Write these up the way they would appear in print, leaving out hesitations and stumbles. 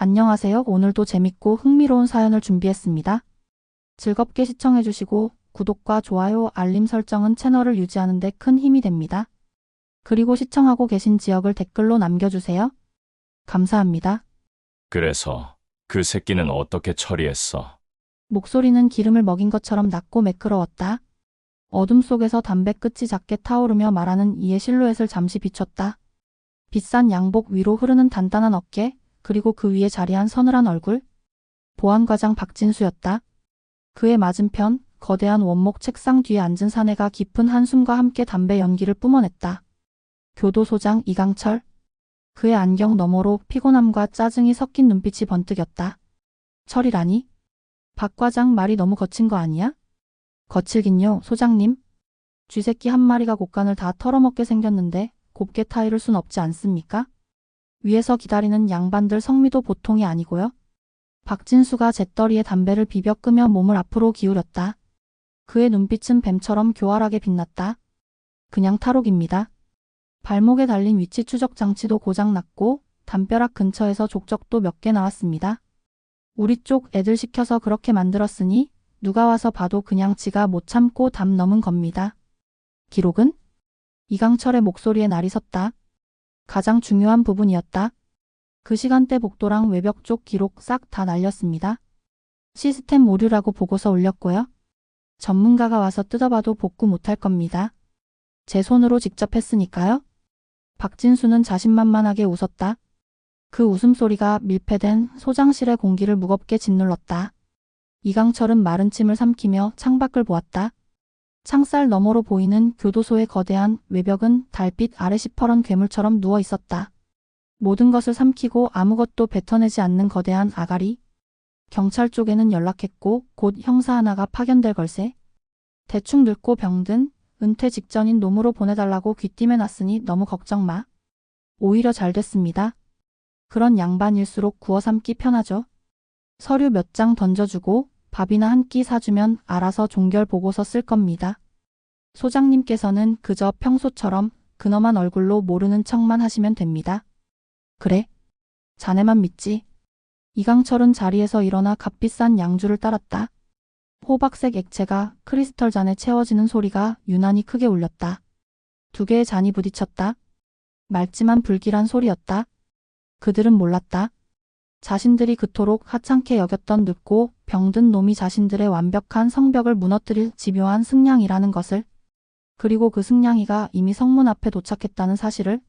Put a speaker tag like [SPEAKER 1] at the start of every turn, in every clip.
[SPEAKER 1] 안녕하세요. 오늘도 재밌고 흥미로운 사연을 준비했습니다. 즐겁게 시청해주시고 구독과 좋아요, 알림 설정은 채널을 유지하는 데 큰 힘이 됩니다. 그리고 시청하고 계신 지역을 댓글로 남겨주세요. 감사합니다.
[SPEAKER 2] 그래서 그 새끼는 어떻게 처리했어?
[SPEAKER 1] 목소리는 기름을 먹인 것처럼 낮고 매끄러웠다. 어둠 속에서 담배 끝이 작게 타오르며 말하는 이의 실루엣을 잠시 비췄다. 비싼 양복 위로 흐르는 단단한 어깨, 그리고 그 위에 자리한 서늘한 얼굴. 보안과장 박진수였다. 그의 맞은편 거대한 원목 책상 뒤에 앉은 사내가 깊은 한숨과 함께 담배 연기를 뿜어냈다. 교도소장 이강철. 그의 안경 너머로 피곤함과 짜증이 섞인 눈빛이 번뜩였다. 철이라니? 박 과장 말이 너무 거친 거 아니야? 거칠긴요, 소장님. 쥐새끼 한 마리가 곡간을 다 털어먹게 생겼는데 곱게 타이를 순 없지 않습니까? 위에서 기다리는 양반들 성미도 보통이 아니고요. 박진수가 잿더리에 담배를 비벼 끄며 몸을 앞으로 기울였다. 그의 눈빛은 뱀처럼 교활하게 빛났다. 그냥 탈옥입니다. 발목에 달린 위치 추적 장치도 고장났고 담벼락 근처에서 족적도 몇 개 나왔습니다. 우리 쪽 애들 시켜서 그렇게 만들었으니 누가 와서 봐도 그냥 지가 못 참고 담 넘은 겁니다. 기록은? 이강철의 목소리에 날이 섰다. 가장 중요한 부분이었다. 그 시간대 복도랑 외벽 쪽 기록 싹 다 날렸습니다. 시스템 오류라고 보고서 올렸고요. 전문가가 와서 뜯어봐도 복구 못할 겁니다. 제 손으로 직접 했으니까요. 박진수는 자신만만하게 웃었다. 그 웃음소리가 밀폐된 소장실의 공기를 무겁게 짓눌렀다. 이강철은 마른 침을 삼키며 창밖을 보았다. 창살 너머로 보이는 교도소의 거대한 외벽은 달빛 아래 시퍼런 괴물처럼 누워 있었다. 모든 것을 삼키고 아무것도 뱉어내지 않는 거대한 아가리. 경찰 쪽에는 연락했고 곧 형사 하나가 파견될 걸세. 대충 늙고 병든 은퇴 직전인 놈으로 보내달라고 귀띔해놨으니 너무 걱정 마. 오히려 잘 됐습니다. 그런 양반일수록 구워 삶기 편하죠. 서류 몇 장 던져주고 밥이나 한 끼 사주면 알아서 종결 보고서 쓸 겁니다. 소장님께서는 그저 평소처럼 근엄한 얼굴로 모르는 척만 하시면 됩니다. 그래. 자네만 믿지. 이강철은 자리에서 일어나 값비싼 양주를 따랐다. 호박색 액체가 크리스털 잔에 채워지는 소리가 유난히 크게 울렸다. 두 개의 잔이 부딪혔다. 맑지만 불길한 소리였다. 그들은 몰랐다. 자신들이 그토록 하찮게 여겼던 늙고 병든 놈이 자신들의 완벽한 성벽을 무너뜨릴 집요한 승냥이라는 것을, 그리고 그 승냥이가 이미 성문 앞에 도착했다는 사실을.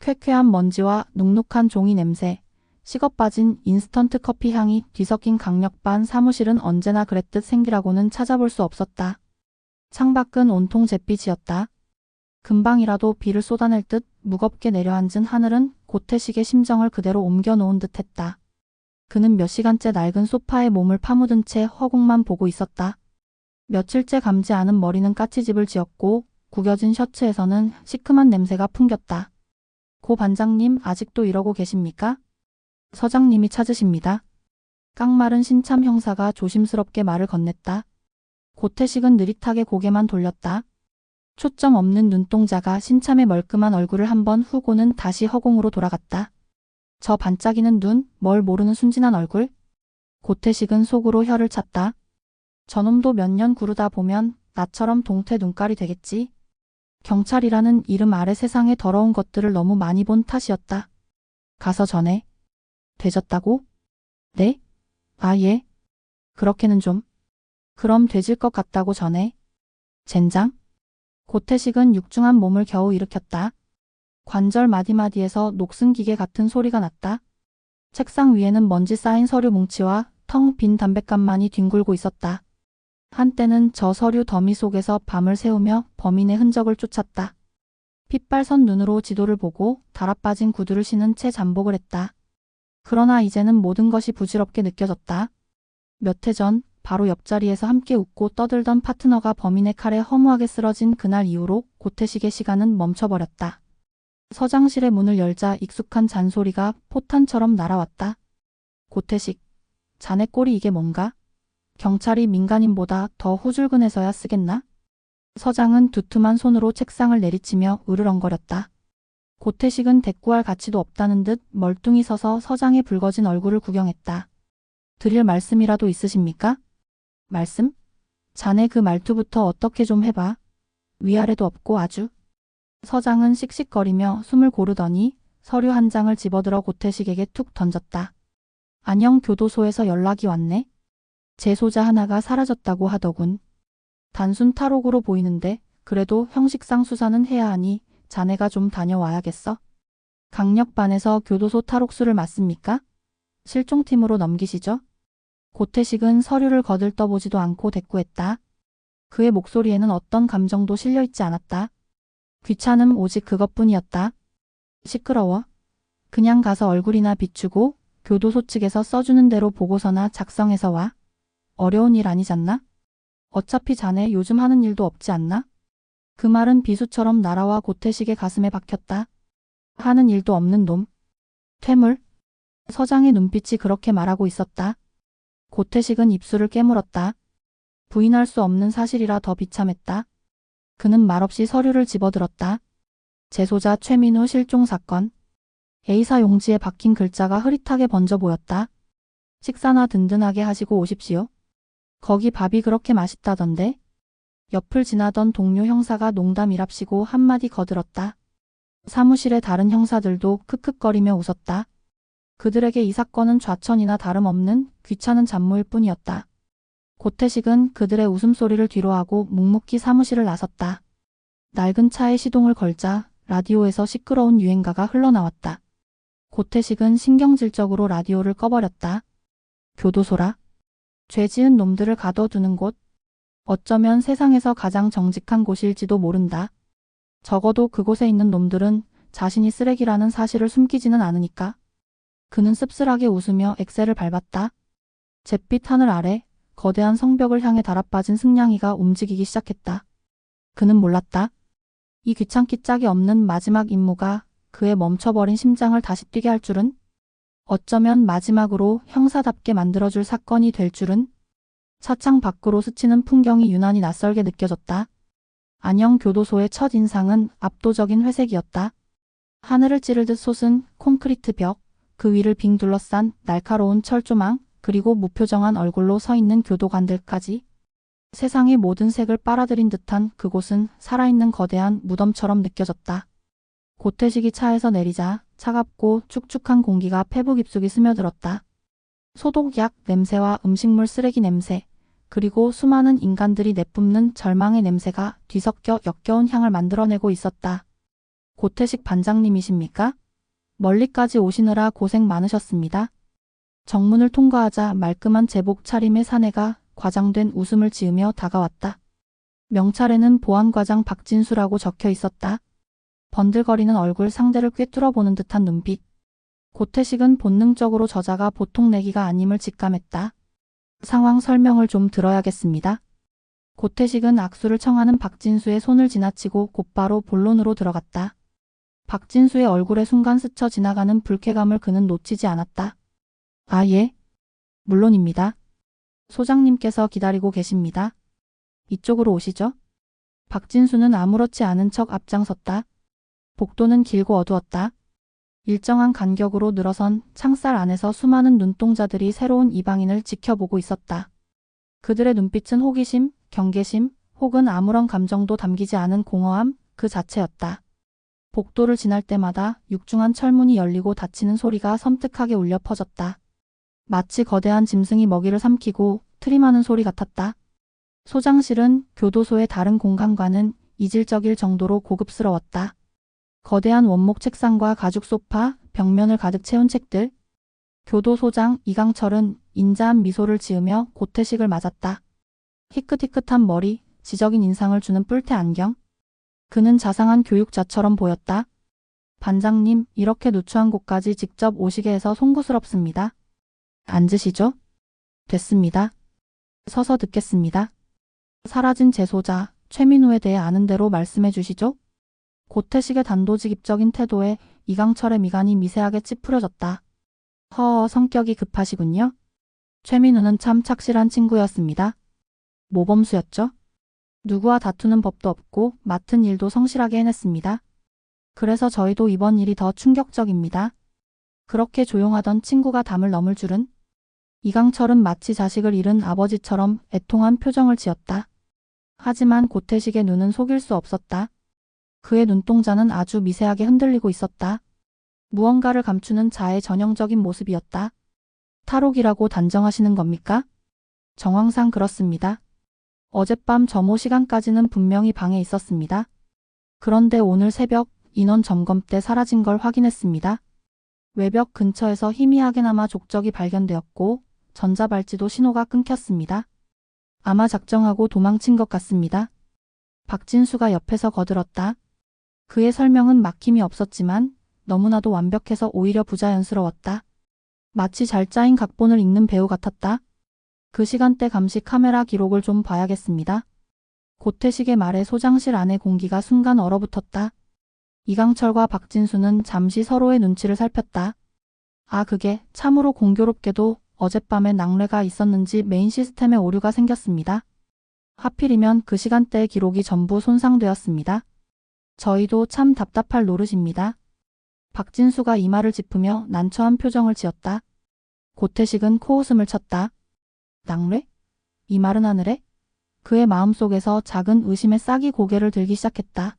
[SPEAKER 1] 쾌쾌한 먼지와 눅눅한 종이 냄새, 식어 빠진 인스턴트 커피 향이 뒤섞인 강력반 사무실은 언제나 그랬듯 생기라고는 찾아볼 수 없었다. 창밖은 온통 잿빛이었다. 금방이라도 비를 쏟아낼 듯 무겁게 내려앉은 하늘은 고태식의 심정을 그대로 옮겨놓은 듯 했다. 그는 몇 시간째 낡은 소파에 몸을 파묻은 채 허공만 보고 있었다. 며칠째 감지 않은 머리는 까치집을 지었고 구겨진 셔츠에서는 시큼한 냄새가 풍겼다. 고 반장님 아직도 이러고 계십니까? 서장님이 찾으십니다. 깡마른 신참 형사가 조심스럽게 말을 건넸다. 고태식은 느릿하게 고개만 돌렸다. 초점 없는 눈동자가 신참의 멀끔한 얼굴을 한번 후고는 다시 허공으로 돌아갔다. 저 반짝이는 눈, 뭘 모르는 순진한 얼굴. 고태식은 속으로 혀를 찼다. 저놈도 몇 년 구르다 보면 나처럼 동태 눈깔이 되겠지. 경찰이라는 이름 아래 세상의 더러운 것들을 너무 많이 본 탓이었다. 가서 전해. 되졌다고? 네? 아 예. 그렇게는 좀. 그럼 되질 것 같다고 전해. 젠장? 고태식은 육중한 몸을 겨우 일으켰다. 관절 마디마디에서 녹슨 기계 같은 소리가 났다. 책상 위에는 먼지 쌓인 서류 뭉치와 텅 빈 담뱃감만이 뒹굴고 있었다. 한때는 저 서류 더미 속에서 밤을 새우며 범인의 흔적을 쫓았다. 핏발선 눈으로 지도를 보고 달아빠진 구두를 신은 채 잠복을 했다. 그러나 이제는 모든 것이 부질없게 느껴졌다. 몇 해 전 바로 옆자리에서 함께 웃고 떠들던 파트너가 범인의 칼에 허무하게 쓰러진 그날 이후로 고태식의 시간은 멈춰버렸다. 서장실의 문을 열자 익숙한 잔소리가 포탄처럼 날아왔다. 고태식, 자네 꼴이 이게 뭔가? 경찰이 민간인보다 더 후줄근해서야 쓰겠나? 서장은 두툼한 손으로 책상을 내리치며 으르렁거렸다. 고태식은 대꾸할 가치도 없다는 듯 멀뚱히 서서 서장의 붉어진 얼굴을 구경했다. 드릴 말씀이라도 있으십니까? 말씀? 자네 그 말투부터 어떻게 좀 해봐. 위아래도 없고 아주. 서장은 씩씩거리며 숨을 고르더니 서류 한 장을 집어들어 고태식에게 툭 던졌다. 안녕, 교도소에서 연락이 왔네. 재소자 하나가 사라졌다고 하더군. 단순 탈옥으로 보이는데 그래도 형식상 수사는 해야 하니 자네가 좀 다녀와야겠어. 강력반에서 교도소 탈옥수를 맡습니까? 실종팀으로 넘기시죠? 고태식은 서류를 거들떠보지도 않고 대꾸했다. 그의 목소리에는 어떤 감정도 실려있지 않았다. 귀찮음 오직 그것뿐이었다. 시끄러워. 그냥 가서 얼굴이나 비추고 교도소 측에서 써주는 대로 보고서나 작성해서 와. 어려운 일 아니잖나? 어차피 자네 요즘 하는 일도 없지 않나? 그 말은 비수처럼 날아와 고태식의 가슴에 박혔다. 하는 일도 없는 놈. 퇴물? 서장의 눈빛이 그렇게 말하고 있었다. 고태식은 입술을 깨물었다. 부인할 수 없는 사실이라 더 비참했다. 그는 말없이 서류를 집어들었다. 재소자 최민우 실종 사건. A사 용지에 박힌 글자가 흐릿하게 번져 보였다. 식사나 든든하게 하시고 오십시오. 거기 밥이 그렇게 맛있다던데. 옆을 지나던 동료 형사가 농담이랍시고 한마디 거들었다. 사무실의 다른 형사들도 크크거리며 웃었다. 그들에게 이 사건은 좌천이나 다름없는 귀찮은 잡무일 뿐이었다. 고태식은 그들의 웃음소리를 뒤로하고 묵묵히 사무실을 나섰다. 낡은 차에 시동을 걸자 라디오에서 시끄러운 유행가가 흘러나왔다. 고태식은 신경질적으로 라디오를 꺼버렸다. 교도소라. 죄 지은 놈들을 가둬두는 곳. 어쩌면 세상에서 가장 정직한 곳일지도 모른다. 적어도 그곳에 있는 놈들은 자신이 쓰레기라는 사실을 숨기지는 않으니까. 그는 씁쓸하게 웃으며 엑셀을 밟았다. 잿빛 하늘 아래 거대한 성벽을 향해 달아빠진 승냥이가 움직이기 시작했다. 그는 몰랐다. 이 귀찮기 짝이 없는 마지막 임무가 그의 멈춰버린 심장을 다시 뛰게 할 줄은? 어쩌면 마지막으로 형사답게 만들어줄 사건이 될 줄은? 차창 밖으로 스치는 풍경이 유난히 낯설게 느껴졌다. 안녕 교도소의 첫 인상은 압도적인 회색이었다. 하늘을 찌르듯 솟은 콘크리트 벽, 그 위를 빙 둘러싼 날카로운 철조망, 그리고 무표정한 얼굴로 서 있는 교도관들까지. 세상의 모든 색을 빨아들인 듯한 그곳은 살아있는 거대한 무덤처럼 느껴졌다. 고태식이 차에서 내리자 차갑고 축축한 공기가 폐부 깊숙이 스며들었다. 소독약 냄새와 음식물 쓰레기 냄새, 그리고 수많은 인간들이 내뿜는 절망의 냄새가 뒤섞여 역겨운 향을 만들어내고 있었다. 고태식 반장님이십니까? 멀리까지 오시느라 고생 많으셨습니다. 정문을 통과하자 말끔한 제복 차림의 사내가 과장된 웃음을 지으며 다가왔다. 명찰에는 보안과장 박진수라고 적혀 있었다. 번들거리는 얼굴 상대를 꿰뚫어 보는 듯한 눈빛. 고태식은 본능적으로 저자가 보통 내기가 아님을 직감했다. 상황 설명을 좀 들어야겠습니다. 고태식은 악수를 청하는 박진수의 손을 지나치고 곧바로 본론으로 들어갔다. 박진수의 얼굴에 순간 스쳐 지나가는 불쾌감을 그는 놓치지 않았다. 아, 예. 물론입니다. 소장님께서 기다리고 계십니다. 이쪽으로 오시죠. 박진수는 아무렇지 않은 척 앞장섰다. 복도는 길고 어두웠다. 일정한 간격으로 늘어선 창살 안에서 수많은 눈동자들이 새로운 이방인을 지켜보고 있었다. 그들의 눈빛은 호기심, 경계심, 혹은 아무런 감정도 담기지 않은 공허함 그 자체였다. 복도를 지날 때마다 육중한 철문이 열리고 닫히는 소리가 섬뜩하게 울려 퍼졌다. 마치 거대한 짐승이 먹이를 삼키고 트림하는 소리 같았다. 소장실은 교도소의 다른 공간과는 이질적일 정도로 고급스러웠다. 거대한 원목 책상과 가죽 소파, 벽면을 가득 채운 책들. 교도소장 이강철은 인자한 미소를 지으며 고태식을 맞았다. 희끗희끗한 머리, 지적인 인상을 주는 뿔테 안경. 그는 자상한 교육자처럼 보였다. 반장님, 이렇게 누추한 곳까지 직접 오시게 해서 송구스럽습니다. 앉으시죠. 됐습니다. 서서 듣겠습니다. 사라진 재소자 최민우에 대해 아는 대로 말씀해 주시죠. 고태식의 단도직입적인 태도에 이강철의 미간이 미세하게 찌푸려졌다. 허, 성격이 급하시군요. 최민우는 참 착실한 친구였습니다. 모범수였죠. 누구와 다투는 법도 없고 맡은 일도 성실하게 해냈습니다. 그래서 저희도 이번 일이 더 충격적입니다. 그렇게 조용하던 친구가 담을 넘을 줄은. 이강철은 마치 자식을 잃은 아버지처럼 애통한 표정을 지었다. 하지만 고태식의 눈은 속일 수 없었다. 그의 눈동자는 아주 미세하게 흔들리고 있었다. 무언가를 감추는 자의 전형적인 모습이었다. 탈옥이라고 단정하시는 겁니까? 정황상 그렇습니다. 어젯밤 점호 시간까지는 분명히 방에 있었습니다. 그런데 오늘 새벽 인원 점검 때 사라진 걸 확인했습니다. 외벽 근처에서 희미하게나마 족적이 발견되었고 전자발찌도 신호가 끊겼습니다. 아마 작정하고 도망친 것 같습니다. 박진수가 옆에서 거들었다. 그의 설명은 막힘이 없었지만 너무나도 완벽해서 오히려 부자연스러웠다. 마치 잘 짜인 각본을 읽는 배우 같았다. 그 시간대 감시 카메라 기록을 좀 봐야겠습니다. 고태식의 말에 소장실 안의 공기가 순간 얼어붙었다. 이강철과 박진수는 잠시 서로의 눈치를 살폈다. 아, 그게 참으로 공교롭게도 어젯밤에 낙뢰가 있었는지 메인 시스템에 오류가 생겼습니다. 하필이면 그 시간대의 기록이 전부 손상되었습니다. 저희도 참 답답할 노릇입니다. 박진수가 이마를 짚으며 난처한 표정을 지었다. 고태식은 코웃음을 쳤다. 낙뢰? 이 마른 하늘에? 그의 마음속에서 작은 의심의 싹이 고개를 들기 시작했다.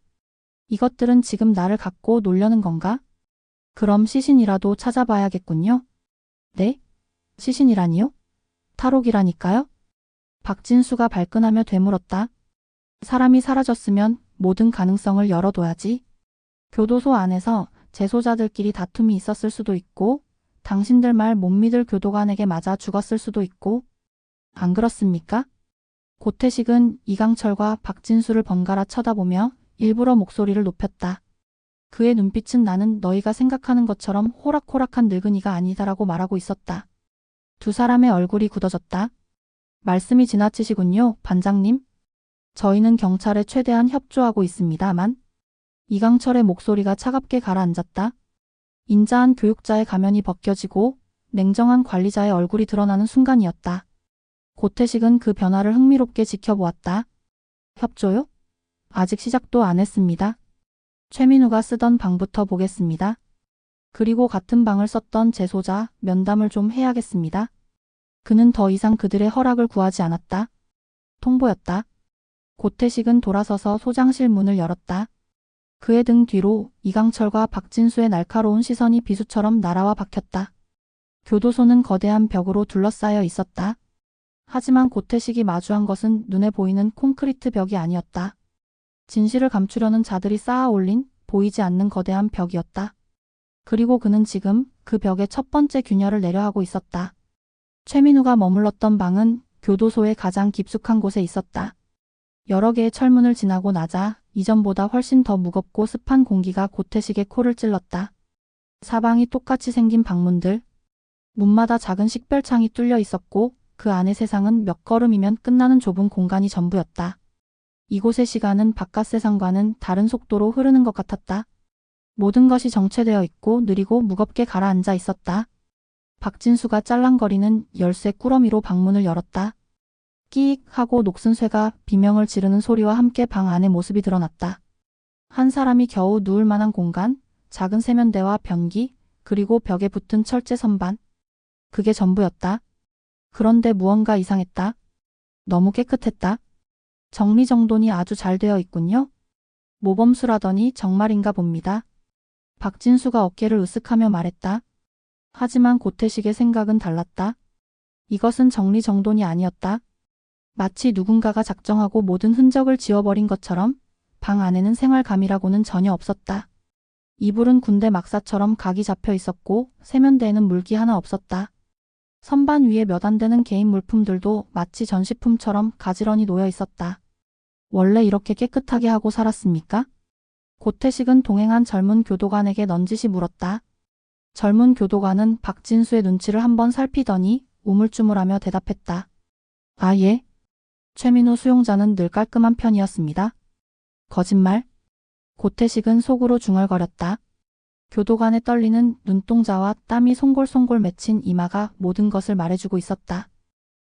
[SPEAKER 1] 이것들은 지금 나를 갖고 놀려는 건가? 그럼 시신이라도 찾아봐야겠군요. 네? 시신이라니요? 탈옥이라니까요? 박진수가 발끈하며 되물었다. 사람이 사라졌으면 모든 가능성을 열어둬야지. 교도소 안에서 재소자들끼리 다툼이 있었을 수도 있고 당신들 말 못 믿을 교도관에게 맞아 죽었을 수도 있고 안 그렇습니까? 고태식은 이강철과 박진수를 번갈아 쳐다보며 일부러 목소리를 높였다. 그의 눈빛은 나는 너희가 생각하는 것처럼 호락호락한 늙은이가 아니다라고 말하고 있었다. 두 사람의 얼굴이 굳어졌다. 말씀이 지나치시군요, 반장님. 저희는 경찰에 최대한 협조하고 있습니다만. 이강철의 목소리가 차갑게 가라앉았다. 인자한 교육자의 가면이 벗겨지고 냉정한 관리자의 얼굴이 드러나는 순간이었다. 고태식은 그 변화를 흥미롭게 지켜보았다. 협조요? 아직 시작도 안 했습니다. 최민우가 쓰던 방부터 보겠습니다. 그리고 같은 방을 썼던 재소자 면담을 좀 해야겠습니다. 그는 더 이상 그들의 허락을 구하지 않았다. 통보였다. 고태식은 돌아서서 소장실 문을 열었다. 그의 등 뒤로 이강철과 박진수의 날카로운 시선이 비수처럼 날아와 박혔다. 교도소는 거대한 벽으로 둘러싸여 있었다. 하지만 고태식이 마주한 것은 눈에 보이는 콘크리트 벽이 아니었다. 진실을 감추려는 자들이 쌓아 올린 보이지 않는 거대한 벽이었다. 그리고 그는 지금 그 벽의 첫 번째 균열을 내려하고 있었다. 최민우가 머물렀던 방은 교도소의 가장 깊숙한 곳에 있었다. 여러 개의 철문을 지나고 나자 이전보다 훨씬 더 무겁고 습한 공기가 고태식의 코를 찔렀다. 사방이 똑같이 생긴 방문들. 문마다 작은 식별창이 뚫려 있었고 그 안의 세상은 몇 걸음이면 끝나는 좁은 공간이 전부였다. 이곳의 시간은 바깥 세상과는 다른 속도로 흐르는 것 같았다. 모든 것이 정체되어 있고 느리고 무겁게 가라앉아 있었다. 박진수가 짤랑거리는 열쇠 꾸러미로 방문을 열었다. 끼익 하고 녹슨 쇠가 비명을 지르는 소리와 함께 방 안의 모습이 드러났다. 한 사람이 겨우 누울 만한 공간, 작은 세면대와 변기, 그리고 벽에 붙은 철제 선반. 그게 전부였다. 그런데 무언가 이상했다. 너무 깨끗했다. 정리정돈이 아주 잘 되어 있군요. 모범수라더니 정말인가 봅니다. 박진수가 어깨를 으쓱하며 말했다. 하지만 고태식의 생각은 달랐다. 이것은 정리정돈이 아니었다. 마치 누군가가 작정하고 모든 흔적을 지워버린 것처럼 방 안에는 생활감이라고는 전혀 없었다. 이불은 군대 막사처럼 각이 잡혀 있었고 세면대에는 물기 하나 없었다. 선반 위에 몇 안 되는 개인 물품들도 마치 전시품처럼 가지런히 놓여 있었다. 원래 이렇게 깨끗하게 하고 살았습니까? 고태식은 동행한 젊은 교도관에게 넌지시 물었다. 젊은 교도관은 박진수의 눈치를 한번 살피더니 우물쭈물하며 대답했다. 아, 예. 최민우 수용자는 늘 깔끔한 편이었습니다. 거짓말? 고태식은 속으로 중얼거렸다. 교도관의 떨리는 눈동자와 땀이 송골송골 맺힌 이마가 모든 것을 말해주고 있었다.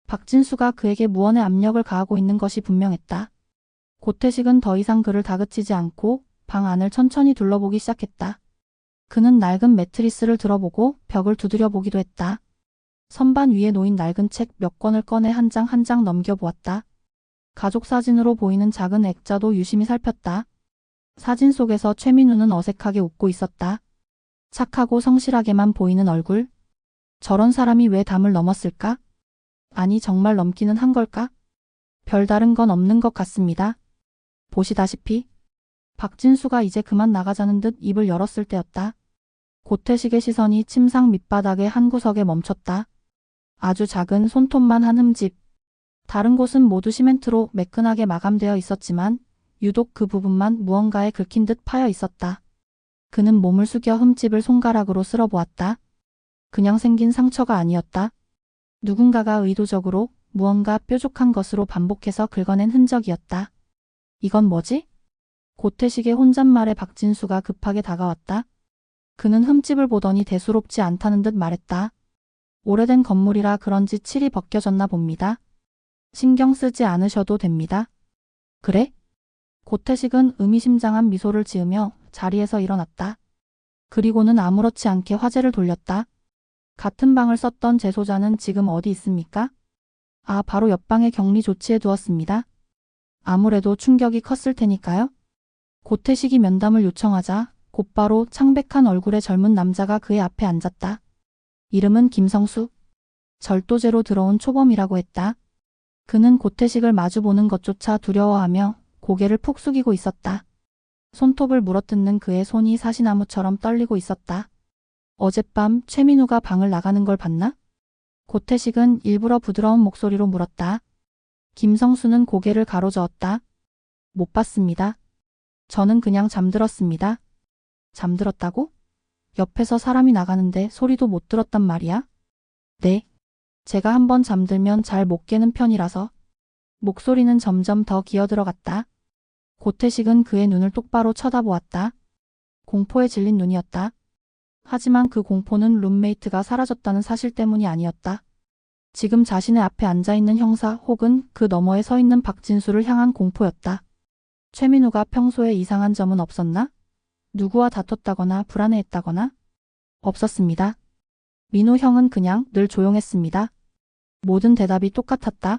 [SPEAKER 1] 박진수가 그에게 무언의 압력을 가하고 있는 것이 분명했다. 고태식은 더 이상 그를 다그치지 않고 방 안을 천천히 둘러보기 시작했다. 그는 낡은 매트리스를 들어보고 벽을 두드려 보기도 했다. 선반 위에 놓인 낡은 책 몇 권을 꺼내 한 장 한 장 넘겨보았다. 가족 사진으로 보이는 작은 액자도 유심히 살폈다. 사진 속에서 최민우는 어색하게 웃고 있었다. 착하고 성실하게만 보이는 얼굴. 저런 사람이 왜 담을 넘었을까? 아니 정말 넘기는 한 걸까? 별다른 건 없는 것 같습니다. 보시다시피 박진수가 이제 그만 나가자는 듯 입을 열었을 때였다. 고태식의 시선이 침상 밑바닥의 한 구석에 멈췄다. 아주 작은 손톱만 한 흠집. 다른 곳은 모두 시멘트로 매끈하게 마감되어 있었지만 유독 그 부분만 무언가에 긁힌 듯 파여 있었다. 그는 몸을 숙여 흠집을 손가락으로 쓸어보았다. 그냥 생긴 상처가 아니었다. 누군가가 의도적으로 무언가 뾰족한 것으로 반복해서 긁어낸 흔적이었다. 이건 뭐지? 고태식의 혼잣말에 박진수가 급하게 다가왔다. 그는 흠집을 보더니 대수롭지 않다는 듯 말했다. 오래된 건물이라 그런지 칠이 벗겨졌나 봅니다. 신경 쓰지 않으셔도 됩니다. 그래? 고태식은 의미심장한 미소를 지으며 자리에서 일어났다. 그리고는 아무렇지 않게 화제를 돌렸다. 같은 방을 썼던 재소자는 지금 어디 있습니까? 아, 바로 옆방에 격리 조치해 두었습니다. 아무래도 충격이 컸을 테니까요. 고태식이 면담을 요청하자 곧바로 창백한 얼굴의 젊은 남자가 그의 앞에 앉았다. 이름은 김성수. 절도죄로 들어온 초범이라고 했다. 그는 고태식을 마주보는 것조차 두려워하며 고개를 푹 숙이고 있었다. 손톱을 물어뜯는 그의 손이 사시나무처럼 떨리고 있었다. 어젯밤 최민우가 방을 나가는 걸 봤나? 고태식은 일부러 부드러운 목소리로 물었다. 김성수는 고개를 가로저었다. 못 봤습니다. 저는 그냥 잠들었습니다. 잠들었다고? 옆에서 사람이 나가는데 소리도 못 들었단 말이야? 네. 제가 한번 잠들면 잘 못 깨는 편이라서. 목소리는 점점 더 기어들어갔다. 고태식은 그의 눈을 똑바로 쳐다보았다. 공포에 질린 눈이었다. 하지만 그 공포는 룸메이트가 사라졌다는 사실 때문이 아니었다. 지금 자신의 앞에 앉아있는 형사 혹은 그 너머에 서 있는 박진수를 향한 공포였다. 최민우가 평소에 이상한 점은 없었나? 누구와 다퉜다거나 불안해했다거나? 없었습니다. 민우 형은 그냥 늘 조용했습니다. 모든 대답이 똑같았다.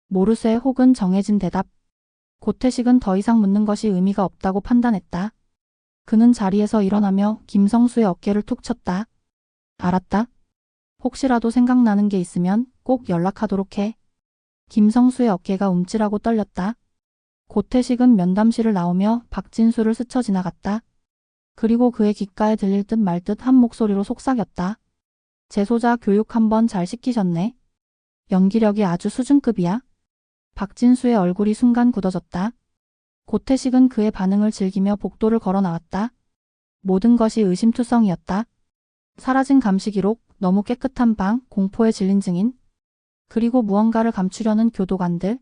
[SPEAKER 1] 모르쇠 혹은 정해진 대답. 고태식은 더 이상 묻는 것이 의미가 없다고 판단했다. 그는 자리에서 일어나며 김성수의 어깨를 툭 쳤다. 알았다. 혹시라도 생각나는 게 있으면 꼭 연락하도록 해. 김성수의 어깨가 움찔하고 떨렸다. 고태식은 면담실을 나오며 박진수를 스쳐 지나갔다. 그리고 그의 귓가에 들릴 듯 말 듯 한 목소리로 속삭였다. 재소자 교육 한번 잘 시키셨네. 연기력이 아주 수준급이야. 박진수의 얼굴이 순간 굳어졌다. 고태식은 그의 반응을 즐기며 복도를 걸어 나왔다. 모든 것이 의심투성이었다. 사라진 감시 기록, 너무 깨끗한 방, 공포에 질린 증인, 그리고 무언가를 감추려는 교도관들.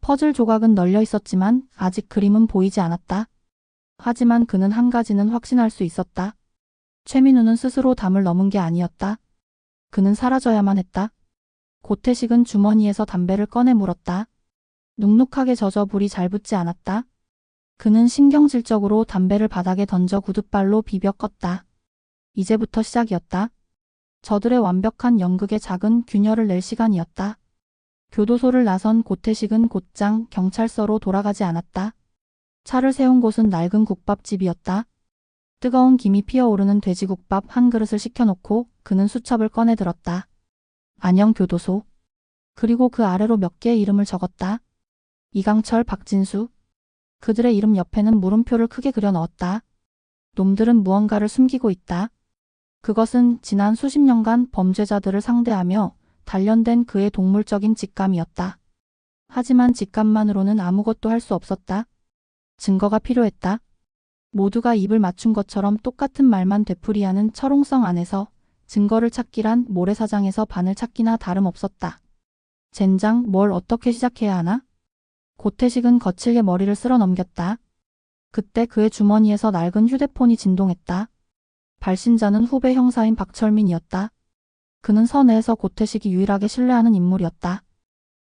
[SPEAKER 1] 퍼즐 조각은 널려 있었지만 아직 그림은 보이지 않았다. 하지만 그는 한 가지는 확신할 수 있었다. 최민우는 스스로 담을 넘은 게 아니었다. 그는 사라져야만 했다. 고태식은 주머니에서 담배를 꺼내 물었다. 눅눅하게 젖어 불이 잘 붙지 않았다. 그는 신경질적으로 담배를 바닥에 던져 구둣발로 비벼 껐다. 이제부터 시작이었다. 저들의 완벽한 연극에 작은 균열을 낼 시간이었다. 교도소를 나선 고태식은 곧장 경찰서로 돌아가지 않았다. 차를 세운 곳은 낡은 국밥집이었다. 뜨거운 김이 피어오르는 돼지국밥 한 그릇을 시켜놓고 그는 수첩을 꺼내 들었다. 안녕 교도소. 그리고 그 아래로 몇 개의 이름을 적었다. 이강철, 박진수. 그들의 이름 옆에는 물음표를 크게 그려 넣었다. 놈들은 무언가를 숨기고 있다. 그것은 지난 수십 년간 범죄자들을 상대하며 단련된 그의 동물적인 직감이었다. 하지만 직감만으로는 아무것도 할 수 없었다. 증거가 필요했다. 모두가 입을 맞춘 것처럼 똑같은 말만 되풀이하는 철옹성 안에서 증거를 찾기란 모래사장에서 바늘 찾기나 다름없었다. 젠장, 뭘 어떻게 시작해야 하나? 고태식은 거칠게 머리를 쓸어 넘겼다. 그때 그의 주머니에서 낡은 휴대폰이 진동했다. 발신자는 후배 형사인 박철민이었다. 그는 서내에서 고태식이 유일하게 신뢰하는 인물이었다.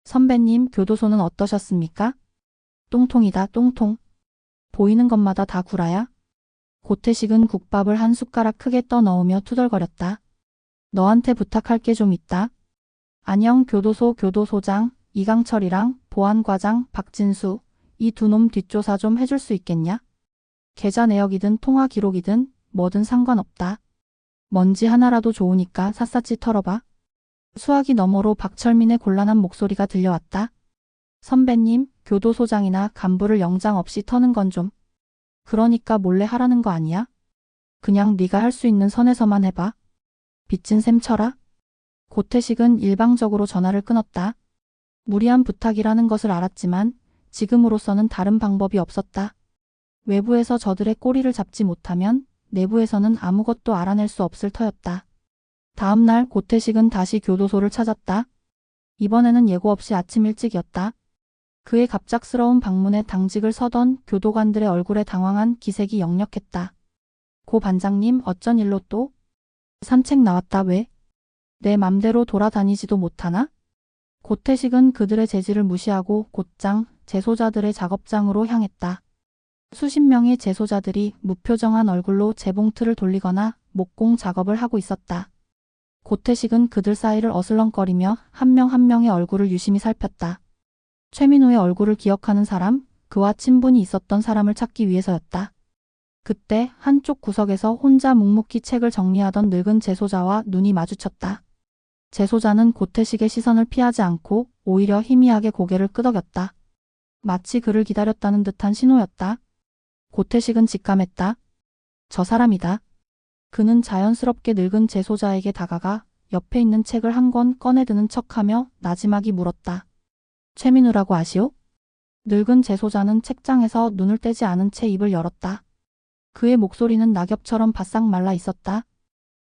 [SPEAKER 1] 선배님, 교도소는 어떠셨습니까? 똥통이다, 똥통. 보이는 것마다 다 구라야? 고태식은 국밥을 한 숟가락 크게 떠 넣으며 투덜거렸다. 너한테 부탁할 게 좀 있다. 안녕 교도소 교도소장 이강철이랑 보안과장 박진수 이 두 놈 뒷조사 좀 해줄 수 있겠냐? 계좌 내역이든 통화 기록이든 뭐든 상관없다. 뭔지 하나라도 좋으니까 샅샅이 털어봐. 수화기 너머로 박철민의 곤란한 목소리가 들려왔다. 선배님, 교도소장이나 간부를 영장 없이 터는 건 좀. 그러니까 몰래 하라는 거 아니야? 그냥 네가 할 수 있는 선에서만 해봐. 빚진 셈 쳐라. 고태식은 일방적으로 전화를 끊었다. 무리한 부탁이라는 것을 알았지만 지금으로서는 다른 방법이 없었다. 외부에서 저들의 꼬리를 잡지 못하면 내부에서는 아무것도 알아낼 수 없을 터였다. 다음 날 고태식은 다시 교도소를 찾았다. 이번에는 예고 없이 아침 일찍이었다. 그의 갑작스러운 방문에 당직을 서던 교도관들의 얼굴에 당황한 기색이 역력했다. 고 반장님 어쩐 일로 또? 산책 나왔다 왜? 내 맘대로 돌아다니지도 못하나? 고태식은 그들의 제지를 무시하고 곧장 재소자들의 작업장으로 향했다. 수십 명의 재소자들이 무표정한 얼굴로 재봉틀을 돌리거나 목공 작업을 하고 있었다. 고태식은 그들 사이를 어슬렁거리며 한 명 한 명의 얼굴을 유심히 살폈다. 최민호의 얼굴을 기억하는 사람, 그와 친분이 있었던 사람을 찾기 위해서였다. 그때 한쪽 구석에서 혼자 묵묵히 책을 정리하던 늙은 재소자와 눈이 마주쳤다. 재소자는 고태식의 시선을 피하지 않고 오히려 희미하게 고개를 끄덕였다. 마치 그를 기다렸다는 듯한 신호였다. 고태식은 직감했다. 저 사람이다. 그는 자연스럽게 늙은 재소자에게 다가가 옆에 있는 책을 한 권 꺼내드는 척하며 나지막이 물었다. 최민우라고 아시오? 늙은 재소자는 책장에서 눈을 떼지 않은 채 입을 열었다. 그의 목소리는 낙엽처럼 바싹 말라 있었다.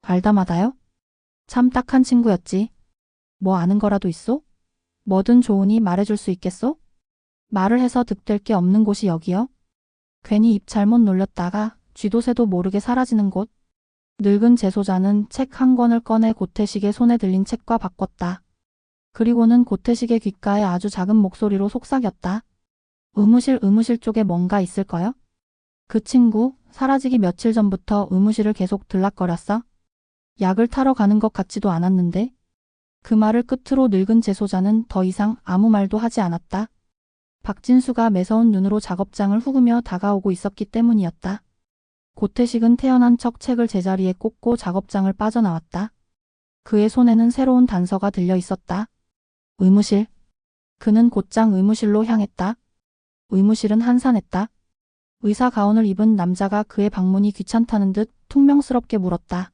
[SPEAKER 1] 알다마다요? 참 딱한 친구였지. 뭐 아는 거라도 있소? 뭐든 좋으니 말해줄 수 있겠소? 말을 해서 득될 게 없는 곳이 여기요. 괜히 입 잘못 놀렸다가 쥐도 새도 모르게 사라지는 곳. 늙은 재소자는 책 한 권을 꺼내 고태식의 손에 들린 책과 바꿨다. 그리고는 고태식의 귓가에 아주 작은 목소리로 속삭였다. 의무실 쪽에 뭔가 있을까요? 그 친구 사라지기 며칠 전부터 의무실을 계속 들락거렸어. 약을 타러 가는 것 같지도 않았는데. 그 말을 끝으로 늙은 재소자는 더 이상 아무 말도 하지 않았다. 박진수가 매서운 눈으로 작업장을 후그며 다가오고 있었기 때문이었다. 고태식은 태연한 척 책을 제자리에 꽂고 작업장을 빠져나왔다. 그의 손에는 새로운 단서가 들려 있었다. 의무실. 그는 곧장 의무실로 향했다. 의무실은 한산했다. 의사 가운을 입은 남자가 그의 방문이 귀찮다는 듯 퉁명스럽게 물었다.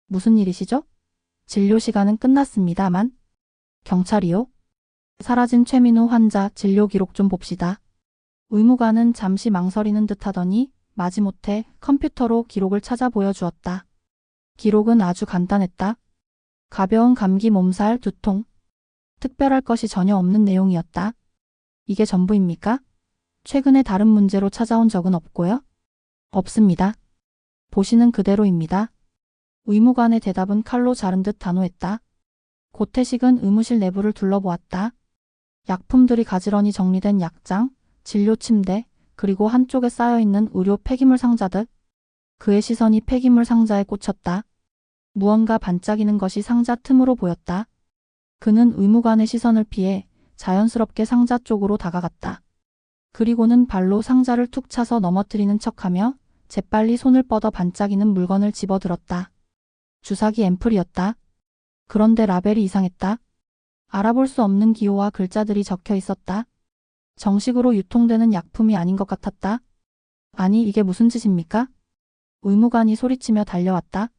[SPEAKER 1] 무슨 일이시죠? 진료 시간은 끝났습니다만. 경찰이요? 사라진 최민우 환자 진료 기록 좀 봅시다. 의무관은 잠시 망설이는 듯 하더니 마지못해 컴퓨터로 기록을 찾아 보여주었다. 기록은 아주 간단했다. 가벼운 감기 몸살, 두통. 특별할 것이 전혀 없는 내용이었다. 이게 전부입니까? 최근에 다른 문제로 찾아온 적은 없고요? 없습니다. 보시는 그대로입니다. 의무관의 대답은 칼로 자른 듯 단호했다. 고태식은 의무실 내부를 둘러보았다. 약품들이 가지런히 정리된 약장, 진료 침대, 그리고 한쪽에 쌓여있는 의료 폐기물 상자들. 그의 시선이 폐기물 상자에 꽂혔다. 무언가 반짝이는 것이 상자 틈으로 보였다. 그는 의무관의 시선을 피해 자연스럽게 상자 쪽으로 다가갔다. 그리고는 발로 상자를 툭 차서 넘어뜨리는 척하며 재빨리 손을 뻗어 반짝이는 물건을 집어들었다. 주사기 앰플이었다. 그런데 라벨이 이상했다. 알아볼 수 없는 기호와 글자들이 적혀 있었다. 정식으로 유통되는 약품이 아닌 것 같았다. 아니 이게 무슨 짓입니까? 의무관이 소리치며 달려왔다.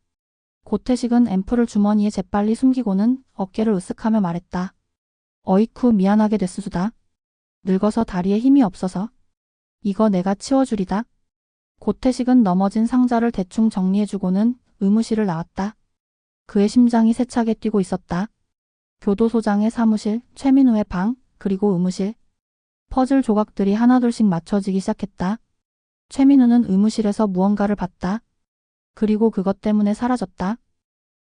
[SPEAKER 1] 고태식은 앰플을 주머니에 재빨리 숨기고는 어깨를 으쓱하며 말했다. 어이쿠 미안하게 됐수다. 늙어서 다리에 힘이 없어서. 이거 내가 치워주리다. 고태식은 넘어진 상자를 대충 정리해주고는 의무실을 나왔다. 그의 심장이 세차게 뛰고 있었다. 교도소장의 사무실, 최민우의 방, 그리고 의무실. 퍼즐 조각들이 하나둘씩 맞춰지기 시작했다. 최민우는 의무실에서 무언가를 봤다. 그리고 그것 때문에 사라졌다.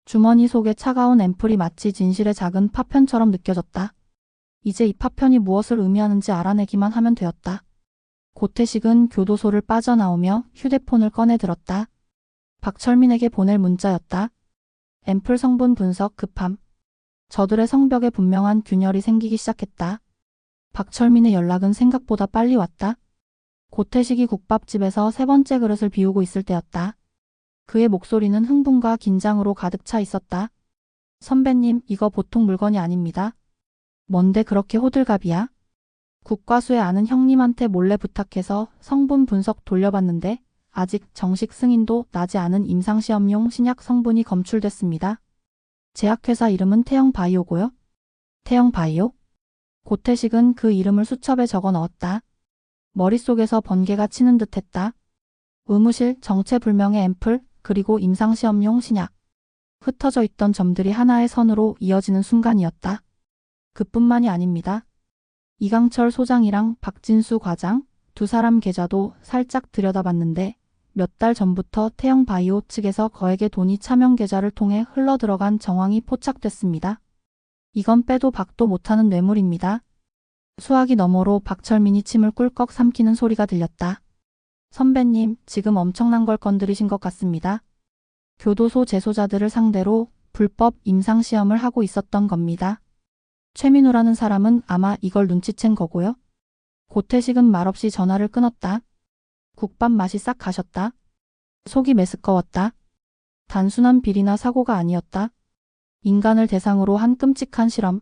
[SPEAKER 1] 주머니 속에 차가운 앰플이 마치 진실의 작은 파편처럼 느껴졌다. 이제 이 파편이 무엇을 의미하는지 알아내기만 하면 되었다. 고태식은 교도소를 빠져나오며 휴대폰을 꺼내 들었다. 박철민에게 보낼 문자였다. 앰플 성분 분석 급함. 저들의 성벽에 분명한 균열이 생기기 시작했다. 박철민의 연락은 생각보다 빨리 왔다. 고태식이 국밥집에서 세 번째 그릇을 비우고 있을 때였다. 그의 목소리는 흥분과 긴장으로 가득 차 있었다. 선배님, 이거 보통 물건이 아닙니다. 뭔데 그렇게 호들갑이야? 국과수에 아는 형님한테 몰래 부탁해서 성분 분석 돌려봤는데 아직 정식 승인도 나지 않은 임상시험용 신약 성분이 검출됐습니다. 제약회사 이름은 태영바이오고요. 태영바이오? 고태식은 그 이름을 수첩에 적어 넣었다. 머릿속에서 번개가 치는 듯했다. 의무실, 정체불명의 앰플, 그리고 임상시험용 신약. 흩어져 있던 점들이 하나의 선으로 이어지는 순간이었다. 그뿐만이 아닙니다. 이강철 소장이랑 박진수 과장, 두 사람 계좌도 살짝 들여다봤는데 몇 달 전부터 태영바이오 측에서 거액의 돈이 차명 계좌를 통해 흘러들어간 정황이 포착됐습니다. 이건 빼도 박도 못하는 뇌물입니다. 수화기 너머로 박철민이 침을 꿀꺽 삼키는 소리가 들렸다. 선배님, 지금 엄청난 걸 건드리신 것 같습니다. 교도소 재소자들을 상대로 불법 임상시험을 하고 있었던 겁니다. 최민우라는 사람은 아마 이걸 눈치챈 거고요. 고태식은 말없이 전화를 끊었다. 국밥 맛이 싹 가셨다. 속이 메스꺼웠다. 단순한 비리나 사고가 아니었다. 인간을 대상으로 한 끔찍한 실험.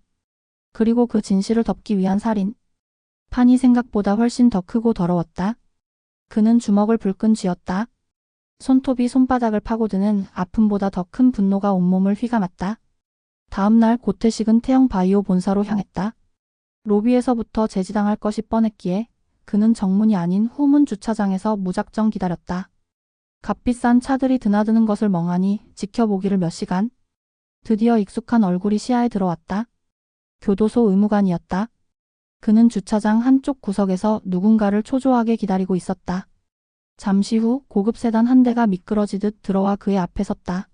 [SPEAKER 1] 그리고 그 진실을 덮기 위한 살인. 판이 생각보다 훨씬 더 크고 더러웠다. 그는 주먹을 불끈 쥐었다. 손톱이 손바닥을 파고드는 아픔보다 더 큰 분노가 온몸을 휘감았다. 다음 날 고태식은 태영바이오 본사로 향했다. 로비에서부터 제지당할 것이 뻔했기에 그는 정문이 아닌 후문 주차장에서 무작정 기다렸다. 값비싼 차들이 드나드는 것을 멍하니 지켜보기를 몇 시간. 드디어 익숙한 얼굴이 시야에 들어왔다. 교도소 의무관이었다. 그는 주차장 한쪽 구석에서 누군가를 초조하게 기다리고 있었다. 잠시 후 고급 세단 한 대가 미끄러지듯 들어와 그의 앞에 섰다.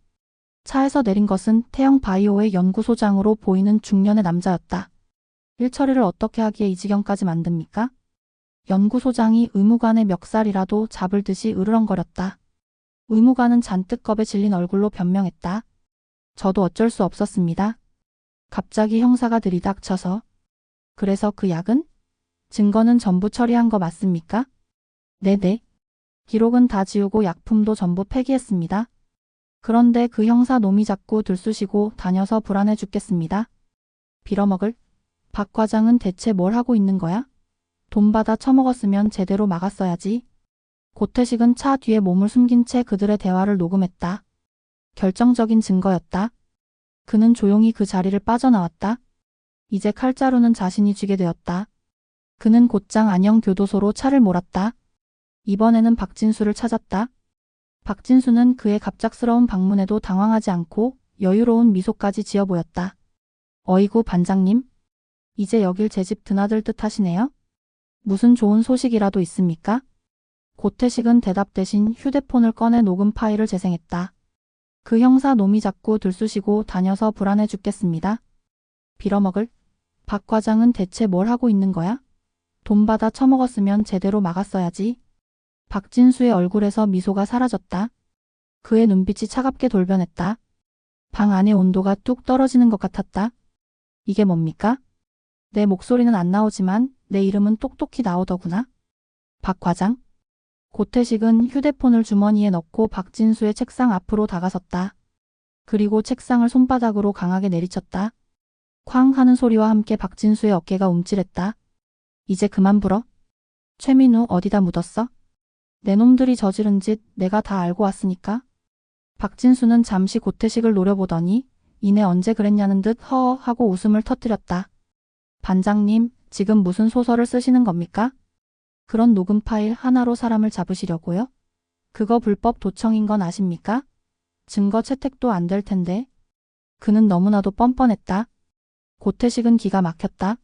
[SPEAKER 1] 차에서 내린 것은 태영바이오의 연구소장으로 보이는 중년의 남자였다. 일 처리를 어떻게 하기에 이 지경까지 만듭니까? 연구소장이 의무관의 멱살이라도 잡을 듯이 으르렁거렸다. 의무관은 잔뜩 겁에 질린 얼굴로 변명했다. 저도 어쩔 수 없었습니다. 갑자기 형사가 들이닥쳐서. 그래서 그 약은? 증거는 전부 처리한 거 맞습니까? 네네. 기록은 다 지우고 약품도 전부 폐기했습니다. 그런데 그 형사 놈이 자꾸 들쑤시고 다녀서 불안해 죽겠습니다. 빌어먹을? 박 과장은 대체 뭘 하고 있는 거야? 돈 받아 처먹었으면 제대로 막았어야지. 고태식은 차 뒤에 몸을 숨긴 채 그들의 대화를 녹음했다. 결정적인 증거였다. 그는 조용히 그 자리를 빠져나왔다. 이제 칼자루는 자신이 쥐게 되었다. 그는 곧장 안영교도소로 차를 몰았다. 이번에는 박진수를 찾았다. 박진수는 그의 갑작스러운 방문에도 당황하지 않고 여유로운 미소까지 지어 보였다. 어이구 반장님. 이제 여길 제 집 드나들 듯 하시네요. 무슨 좋은 소식이라도 있습니까? 고태식은 대답 대신 휴대폰을 꺼내 녹음 파일을 재생했다. 그 형사 놈이 자꾸 들쑤시고 다녀서 불안해 죽겠습니다. 빌어먹을? 박 과장은 대체 뭘 하고 있는 거야? 돈 받아 처먹었으면 제대로 막았어야지. 박진수의 얼굴에서 미소가 사라졌다. 그의 눈빛이 차갑게 돌변했다. 방 안의 온도가 뚝 떨어지는 것 같았다. 이게 뭡니까? 내 목소리는 안 나오지만 내 이름은 똑똑히 나오더구나. 박 과장? 고태식은 휴대폰을 주머니에 넣고 박진수의 책상 앞으로 다가섰다. 그리고 책상을 손바닥으로 강하게 내리쳤다. 쾅 하는 소리와 함께 박진수의 어깨가 움찔했다. 이제 그만 불어. 최민우 어디다 묻었어? 내 놈들이 저지른 짓 내가 다 알고 왔으니까. 박진수는 잠시 고태식을 노려보더니 이내 언제 그랬냐는 듯 허허 하고 웃음을 터뜨렸다. 반장님, 지금 무슨 소설을 쓰시는 겁니까? 그런 녹음 파일 하나로 사람을 잡으시려고요? 그거 불법 도청인 건 아십니까? 증거 채택도 안 될 텐데. 그는 너무나도 뻔뻔했다. 고태식은 기가 막혔다.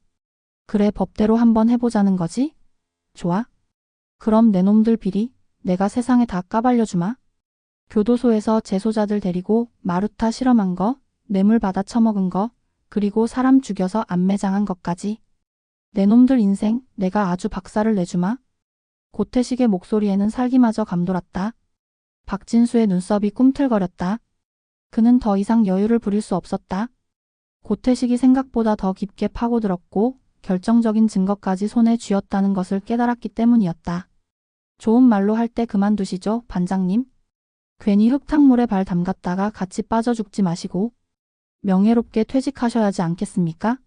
[SPEAKER 1] 그래, 법대로 한번 해보자는 거지? 좋아. 그럼 내 놈들 비리 내가 세상에 다 까발려주마. 교도소에서 재소자들 데리고 마루타 실험한 거, 뇌물 받아 처먹은 거, 그리고 사람 죽여서 안매장한 것까지. 내 놈들 인생 내가 아주 박살을 내주마. 고태식의 목소리에는 살기마저 감돌았다. 박진수의 눈썹이 꿈틀거렸다. 그는 더 이상 여유를 부릴 수 없었다. 고태식이 생각보다 더 깊게 파고들었고 결정적인 증거까지 손에 쥐었다는 것을 깨달았기 때문이었다. 좋은 말로 할 때 그만두시죠, 반장님. 괜히 흙탕물에 발 담갔다가 같이 빠져 죽지 마시고 명예롭게 퇴직하셔야지 않겠습니까?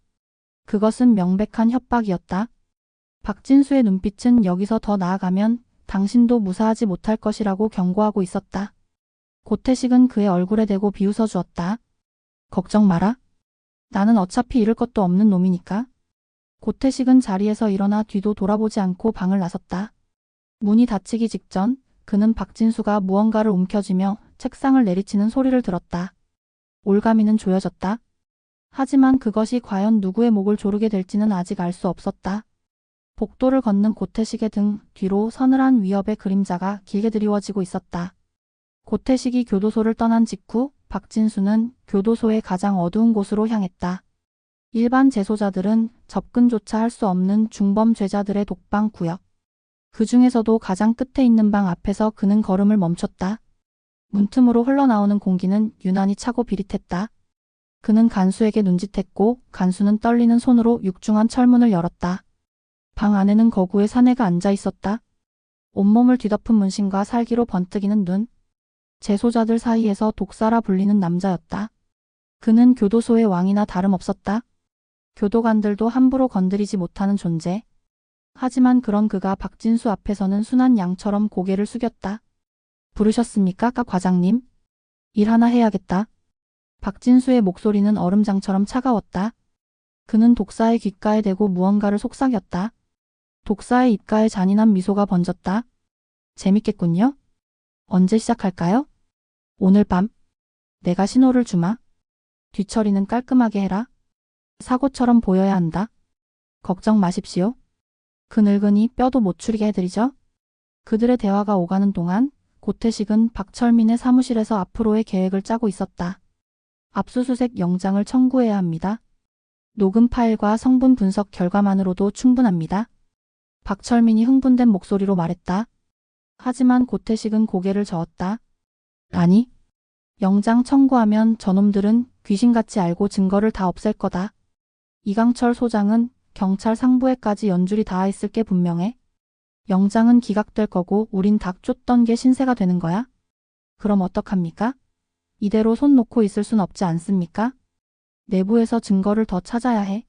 [SPEAKER 1] 그것은 명백한 협박이었다. 박진수의 눈빛은 여기서 더 나아가면 당신도 무사하지 못할 것이라고 경고하고 있었다. 고태식은 그의 얼굴에 대고 비웃어 주었다. 걱정 마라. 나는 어차피 잃을 것도 없는 놈이니까. 고태식은 자리에서 일어나 뒤도 돌아보지 않고 방을 나섰다. 문이 닫히기 직전 그는 박진수가 무언가를 움켜쥐며 책상을 내리치는 소리를 들었다. 올가미는 조여졌다. 하지만 그것이 과연 누구의 목을 조르게 될지는 아직 알 수 없었다. 복도를 걷는 고태식의 등 뒤로 서늘한 위협의 그림자가 길게 드리워지고 있었다. 고태식이 교도소를 떠난 직후 박진수는 교도소의 가장 어두운 곳으로 향했다. 일반 재소자들은 접근조차 할 수 없는 중범죄자들의 독방 구역. 그 중에서도 가장 끝에 있는 방 앞에서 그는 걸음을 멈췄다. 문틈으로 흘러나오는 공기는 유난히 차고 비릿했다. 그는 간수에게 눈짓했고 간수는 떨리는 손으로 육중한 철문을 열었다. 방 안에는 거구의 사내가 앉아 있었다. 온몸을 뒤덮은 문신과 살기로 번뜩이는 눈. 재소자들 사이에서 독사라 불리는 남자였다. 그는 교도소의 왕이나 다름없었다. 교도관들도 함부로 건드리지 못하는 존재. 하지만 그런 그가 박진수 앞에서는 순한 양처럼 고개를 숙였다. 부르셨습니까, 까 과장님? 일 하나 해야겠다. 박진수의 목소리는 얼음장처럼 차가웠다. 그는 독사의 귓가에 대고 무언가를 속삭였다. 독사의 입가에 잔인한 미소가 번졌다. 재밌겠군요. 언제 시작할까요? 오늘 밤. 내가 신호를 주마. 뒤처리는 깔끔하게 해라. 사고처럼 보여야 한다. 걱정 마십시오. 그 늙은이 뼈도 못 추리게 해드리죠. 그들의 대화가 오가는 동안 고태식은 박철민의 사무실에서 앞으로의 계획을 짜고 있었다. 압수수색 영장을 청구해야 합니다. 녹음 파일과 성분 분석 결과만으로도 충분합니다. 박철민이 흥분된 목소리로 말했다. 하지만 고태식은 고개를 저었다. 아니, 영장 청구하면 저놈들은 귀신같이 알고 증거를 다 없앨 거다. 이강철 소장은 경찰 상부에까지 연줄이 닿아 있을 게 분명해. 영장은 기각될 거고 우린 닭 쫓던 게 신세가 되는 거야? 그럼 어떡합니까? 이대로 손 놓고 있을 순 없지 않습니까? 내부에서 증거를 더 찾아야 해.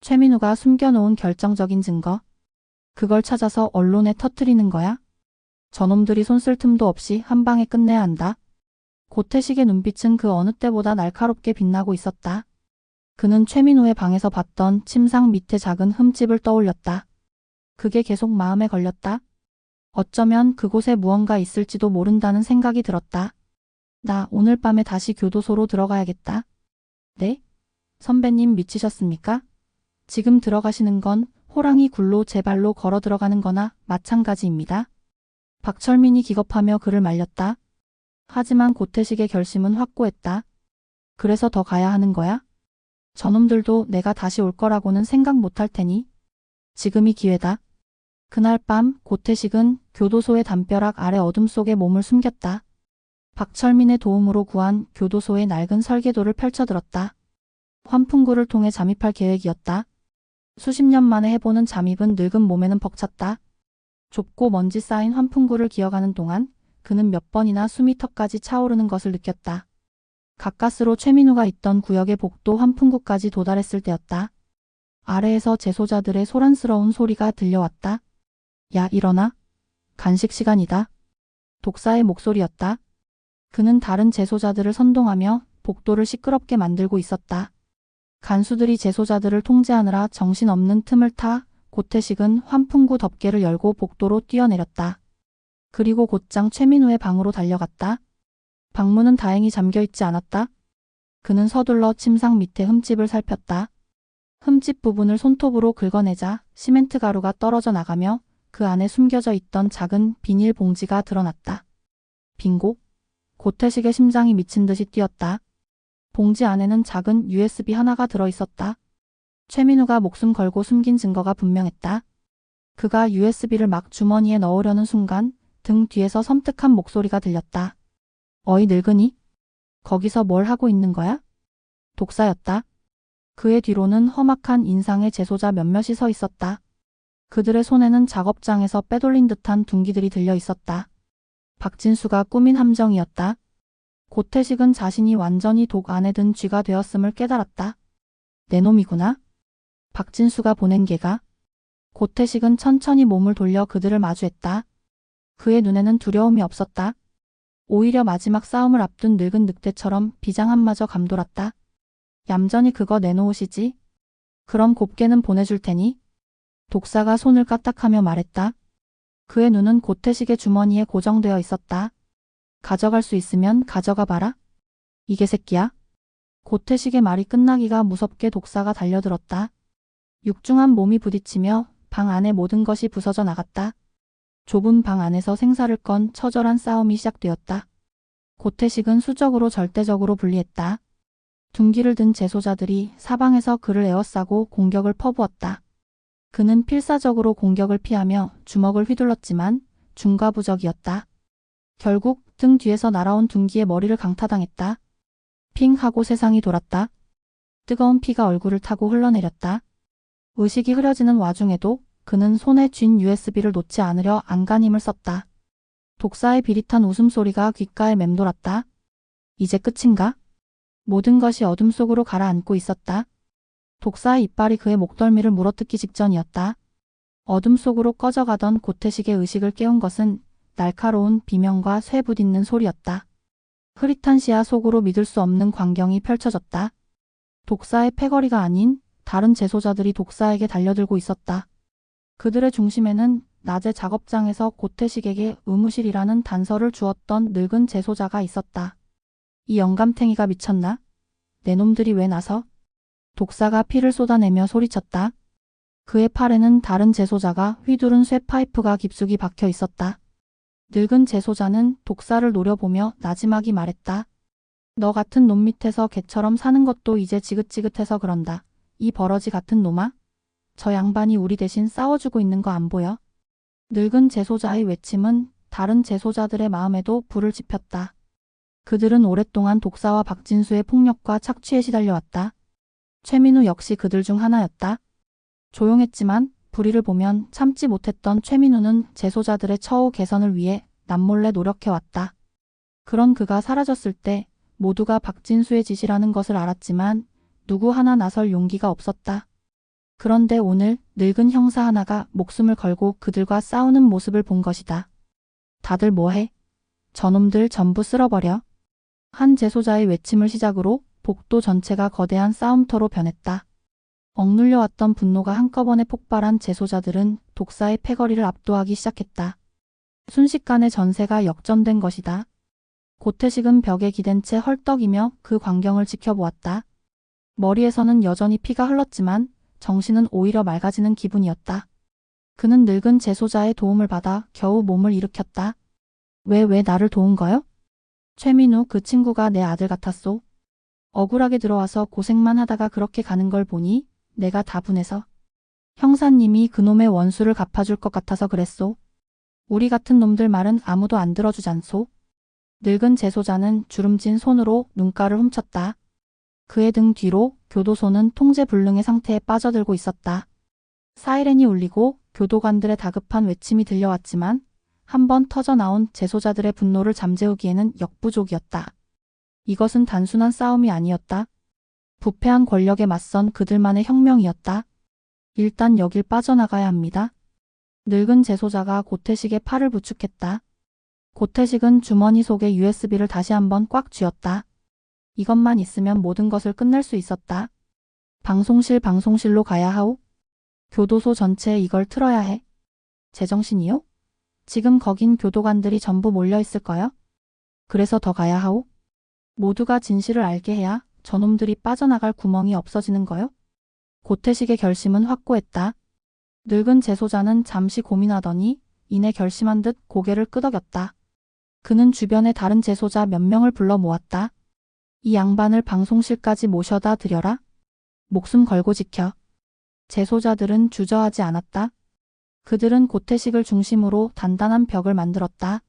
[SPEAKER 1] 최민우가 숨겨놓은 결정적인 증거. 그걸 찾아서 언론에 터뜨리는 거야. 저놈들이 손 쓸 틈도 없이 한 방에 끝내야 한다. 고태식의 눈빛은 그 어느 때보다 날카롭게 빛나고 있었다. 그는 최민우의 방에서 봤던 침상 밑에 작은 흠집을 떠올렸다. 그게 계속 마음에 걸렸다. 어쩌면 그곳에 무언가 있을지도 모른다는 생각이 들었다. 나 오늘 밤에 다시 교도소로 들어가야겠다. 네? 선배님 미치셨습니까? 지금 들어가시는 건 호랑이 굴로 제 발로 걸어 들어가는 거나 마찬가지입니다. 박철민이 기겁하며 그를 말렸다. 하지만 고태식의 결심은 확고했다. 그래서 더 가야 하는 거야? 저놈들도 내가 다시 올 거라고는 생각 못할 테니. 지금이 기회다. 그날 밤 고태식은 교도소의 담벼락 아래 어둠 속에 몸을 숨겼다. 박철민의 도움으로 구한 교도소의 낡은 설계도를 펼쳐들었다. 환풍구를 통해 잠입할 계획이었다. 수십 년 만에 해보는 잠입은 늙은 몸에는 벅찼다. 좁고 먼지 쌓인 환풍구를 기어가는 동안 그는 몇 번이나 숨이 턱까지 차오르는 것을 느꼈다. 가까스로 최민우가 있던 구역의 복도 환풍구까지 도달했을 때였다. 아래에서 재소자들의 소란스러운 소리가 들려왔다. 야, 일어나. 간식 시간이다. 독사의 목소리였다. 그는 다른 재소자들을 선동하며 복도를 시끄럽게 만들고 있었다. 간수들이 재소자들을 통제하느라 정신없는 틈을 타 고태식은 환풍구 덮개를 열고 복도로 뛰어내렸다. 그리고 곧장 최민우의 방으로 달려갔다. 방문은 다행히 잠겨있지 않았다. 그는 서둘러 침상 밑에 흠집을 살폈다. 흠집 부분을 손톱으로 긁어내자 시멘트 가루가 떨어져 나가며 그 안에 숨겨져 있던 작은 비닐 봉지가 드러났다. 빙고! 고태식의 심장이 미친 듯이 뛰었다. 봉지 안에는 작은 USB 하나가 들어있었다. 최민우가 목숨 걸고 숨긴 증거가 분명했다. 그가 USB를 막 주머니에 넣으려는 순간 등 뒤에서 섬뜩한 목소리가 들렸다. 어이 늙은이? 거기서 뭘 하고 있는 거야? 독사였다. 그의 뒤로는 험악한 인상의 재소자 몇몇이 서 있었다. 그들의 손에는 작업장에서 빼돌린 듯한 둔기들이 들려 있었다. 박진수가 꾸민 함정이었다. 고태식은 자신이 완전히 독 안에 든 쥐가 되었음을 깨달았다. 내 놈이구나. 박진수가 보낸 개가. 고태식은 천천히 몸을 돌려 그들을 마주했다. 그의 눈에는 두려움이 없었다. 오히려 마지막 싸움을 앞둔 늙은 늑대처럼 비장함마저 감돌았다. 얌전히 그거 내놓으시지. 그럼 곱게는 보내줄 테니. 독사가 손을 까딱하며 말했다. 그의 눈은 고태식의 주머니에 고정되어 있었다. 가져갈 수 있으면 가져가 봐라. 이게 새끼야. 고태식의 말이 끝나기가 무섭게 독사가 달려들었다. 육중한 몸이 부딪히며 방 안의 모든 것이 부서져 나갔다. 좁은 방 안에서 생사를 건 처절한 싸움이 시작되었다. 고태식은 수적으로 절대적으로 불리했다. 둔기를 든 재소자들이 사방에서 그를 에워싸고 공격을 퍼부었다. 그는 필사적으로 공격을 피하며 주먹을 휘둘렀지만 중과부적이었다. 결국 등 뒤에서 날아온 둔기의 머리를 강타당했다. 핑 하고 세상이 돌았다. 뜨거운 피가 얼굴을 타고 흘러내렸다. 의식이 흐려지는 와중에도 그는 손에 쥔 USB를 놓지 않으려 안간힘을 썼다. 독사의 비릿한 웃음소리가 귓가에 맴돌았다. 이제 끝인가? 모든 것이 어둠 속으로 가라앉고 있었다. 독사의 이빨이 그의 목덜미를 물어뜯기 직전이었다. 어둠 속으로 꺼져가던 고태식의 의식을 깨운 것은 날카로운 비명과 쇠 부딪는 소리였다. 흐릿한 시야 속으로 믿을 수 없는 광경이 펼쳐졌다. 독사의 패거리가 아닌 다른 재소자들이 독사에게 달려들고 있었다. 그들의 중심에는 낮에 작업장에서 고태식에게 의무실이라는 단서를 주었던 늙은 재소자가 있었다. 이 영감탱이가 미쳤나? 내 놈들이 왜 나서? 독사가 피를 쏟아내며 소리쳤다. 그의 팔에는 다른 재소자가 휘두른 쇠 파이프가 깊숙이 박혀 있었다. 늙은 재소자는 독사를 노려보며 나지막이 말했다. 너 같은 놈 밑에서 개처럼 사는 것도 이제 지긋지긋해서 그런다. 이 버러지 같은 놈아? 저 양반이 우리 대신 싸워주고 있는 거 안 보여? 늙은 재소자의 외침은 다른 재소자들의 마음에도 불을 지폈다. 그들은 오랫동안 독사와 박진수의 폭력과 착취에 시달려왔다. 최민우 역시 그들 중 하나였다. 조용했지만 불의를 보면 참지 못했던 최민우는 재소자들의 처우 개선을 위해 남몰래 노력해왔다. 그런 그가 사라졌을 때 모두가 박진수의 짓이라는 것을 알았지만 누구 하나 나설 용기가 없었다. 그런데 오늘 늙은 형사 하나가 목숨을 걸고 그들과 싸우는 모습을 본 것이다. 다들 뭐해? 저놈들 전부 쓸어버려. 한 재소자의 외침을 시작으로 복도 전체가 거대한 싸움터로 변했다. 억눌려왔던 분노가 한꺼번에 폭발한 재소자들은 독사의 패거리를 압도하기 시작했다. 순식간에 전세가 역전된 것이다. 고태식은 벽에 기댄 채 헐떡이며 그 광경을 지켜보았다. 머리에서는 여전히 피가 흘렀지만 정신은 오히려 맑아지는 기분이었다. 그는 늙은 재소자의 도움을 받아 겨우 몸을 일으켰다. 왜 나를 도운 거요? 최민우 그 친구가 내 아들 같았소. 억울하게 들어와서 고생만 하다가 그렇게 가는 걸 보니 내가 다 분해서. 형사님이 그놈의 원수를 갚아줄 것 같아서 그랬소. 우리 같은 놈들 말은 아무도 안 들어주잖소. 늙은 재소자는 주름진 손으로 눈가를 훔쳤다. 그의 등 뒤로 교도소는 통제불능의 상태에 빠져들고 있었다. 사이렌이 울리고 교도관들의 다급한 외침이 들려왔지만 한번 터져나온 재소자들의 분노를 잠재우기에는 역부족이었다. 이것은 단순한 싸움이 아니었다. 부패한 권력에 맞선 그들만의 혁명이었다. 일단 여길 빠져나가야 합니다. 늙은 재소자가 고태식의 팔을 부축했다. 고태식은 주머니 속에 USB를 다시 한번 꽉 쥐었다. 이것만 있으면 모든 것을 끝낼 수 있었다. 방송실로 가야 하오? 교도소 전체에 이걸 틀어야 해? 제정신이요? 지금 거긴 교도관들이 전부 몰려 있을 거요? 그래서 더 가야 하오? 모두가 진실을 알게 해야 저놈들이 빠져나갈 구멍이 없어지는 거요? 고태식의 결심은 확고했다. 늙은 재소자는 잠시 고민하더니 이내 결심한 듯 고개를 끄덕였다. 그는 주변의 다른 재소자 몇 명을 불러 모았다. 이 양반을 방송실까지 모셔다 드려라. 목숨 걸고 지켜. 재소자들은 주저하지 않았다. 그들은 고태식을 중심으로 단단한 벽을 만들었다.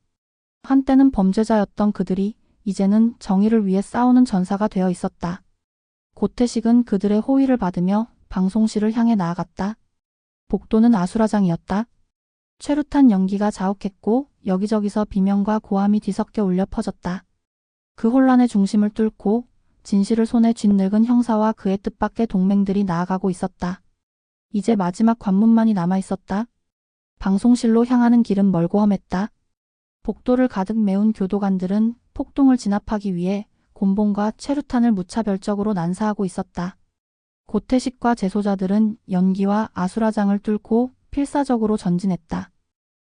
[SPEAKER 1] 한때는 범죄자였던 그들이 이제는 정의를 위해 싸우는 전사가 되어 있었다. 고태식은 그들의 호의를 받으며 방송실을 향해 나아갔다. 복도는 아수라장이었다. 최루탄 연기가 자욱했고 여기저기서 비명과 고함이 뒤섞여 울려 퍼졌다. 그 혼란의 중심을 뚫고 진실을 손에 쥔 늙은 형사와 그의 뜻밖의 동맹들이 나아가고 있었다. 이제 마지막 관문만이 남아있었다. 방송실로 향하는 길은 멀고 험했다. 복도를 가득 메운 교도관들은 폭동을 진압하기 위해 곤봉과 최루탄을 무차별적으로 난사하고 있었다. 고태식과 재소자들은 연기와 아수라장을 뚫고 필사적으로 전진했다.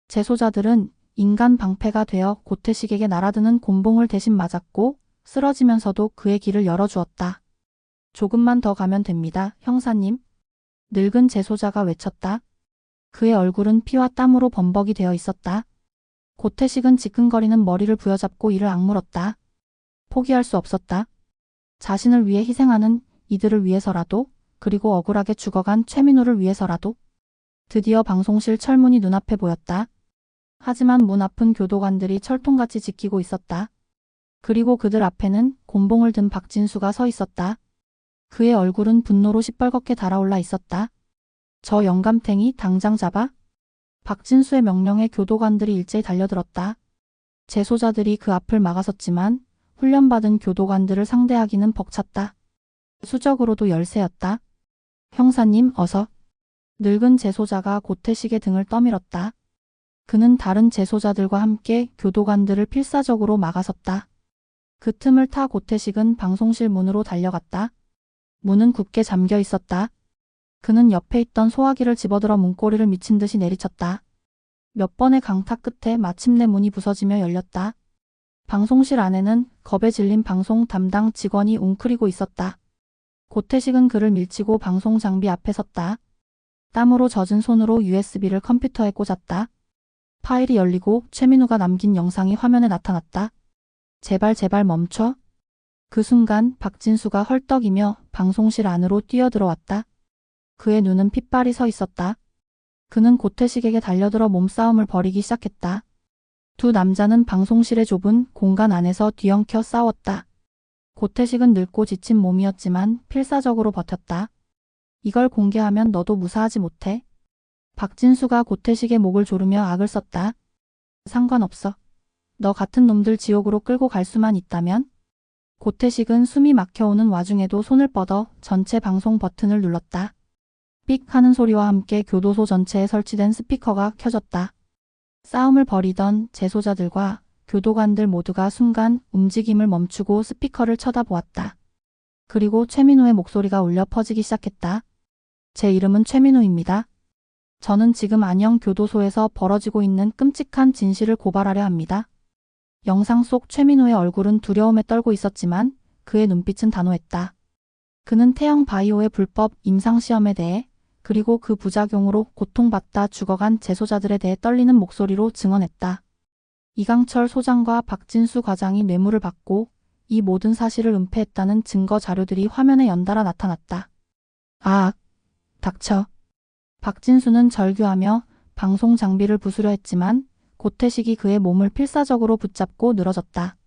[SPEAKER 1] 재소자들은 인간 방패가 되어 고태식에게 날아드는 곤봉을 대신 맞았고 쓰러지면서도 그의 길을 열어주었다. 조금만 더 가면 됩니다, 형사님. 늙은 재소자가 외쳤다. 그의 얼굴은 피와 땀으로 범벅이 되어 있었다. 고태식은 지끈거리는 머리를 부여잡고 이를 악물었다. 포기할 수 없었다. 자신을 위해 희생하는 이들을 위해서라도, 그리고 억울하게 죽어간 최민우를 위해서라도. 드디어 방송실 철문이 눈앞에 보였다. 하지만 문 앞은 교도관들이 철통같이 지키고 있었다. 그리고 그들 앞에는 곤봉을 든 박진수가 서 있었다. 그의 얼굴은 분노로 시뻘겋게 달아올라 있었다. 저 영감탱이 당장 잡아? 박진수의 명령에 교도관들이 일제히 달려들었다. 재소자들이 그 앞을 막아섰지만 훈련받은 교도관들을 상대하기는 벅찼다. 수적으로도 열세였다. 형사님, 어서. 늙은 재소자가 고태식의 등을 떠밀었다. 그는 다른 재소자들과 함께 교도관들을 필사적으로 막아섰다. 그 틈을 타 고태식은 방송실 문으로 달려갔다. 문은 굳게 잠겨 있었다. 그는 옆에 있던 소화기를 집어들어 문고리를 미친 듯이 내리쳤다. 몇 번의 강타 끝에 마침내 문이 부서지며 열렸다. 방송실 안에는 겁에 질린 방송 담당 직원이 웅크리고 있었다. 고태식은 그를 밀치고 방송 장비 앞에 섰다. 땀으로 젖은 손으로 USB를 컴퓨터에 꽂았다. 파일이 열리고 최민우가 남긴 영상이 화면에 나타났다. 제발 멈춰. 그 순간 박진수가 헐떡이며 방송실 안으로 뛰어들어왔다. 그의 눈은 핏발이 서 있었다. 그는 고태식에게 달려들어 몸싸움을 벌이기 시작했다. 두 남자는 방송실의 좁은 공간 안에서 뒤엉켜 싸웠다. 고태식은 늙고 지친 몸이었지만 필사적으로 버텼다. 이걸 공개하면 너도 무사하지 못해. 박진수가 고태식의 목을 조르며 악을 썼다. 상관없어. 너 같은 놈들 지옥으로 끌고 갈 수만 있다면? 고태식은 숨이 막혀오는 와중에도 손을 뻗어 전체 방송 버튼을 눌렀다. 삑 하는 소리와 함께 교도소 전체에 설치된 스피커가 켜졌다. 싸움을 벌이던 재소자들과 교도관들 모두가 순간 움직임을 멈추고 스피커를 쳐다보았다. 그리고 최민우의 목소리가 울려 퍼지기 시작했다. 제 이름은 최민우입니다. 저는 지금 안영 교도소에서 벌어지고 있는 끔찍한 진실을 고발하려 합니다. 영상 속 최민우의 얼굴은 두려움에 떨고 있었지만 그의 눈빛은 단호했다. 그는 태영 바이오의 불법 임상시험에 대해 그리고 그 부작용으로 고통받다 죽어간 재소자들에 대해 떨리는 목소리로 증언했다. 이강철 소장과 박진수 과장이 뇌물을 받고 이 모든 사실을 은폐했다는 증거 자료들이 화면에 연달아 나타났다. 아, 닥쳐. 박진수는 절규하며 방송 장비를 부수려 했지만 고태식이 그의 몸을 필사적으로 붙잡고 늘어졌다.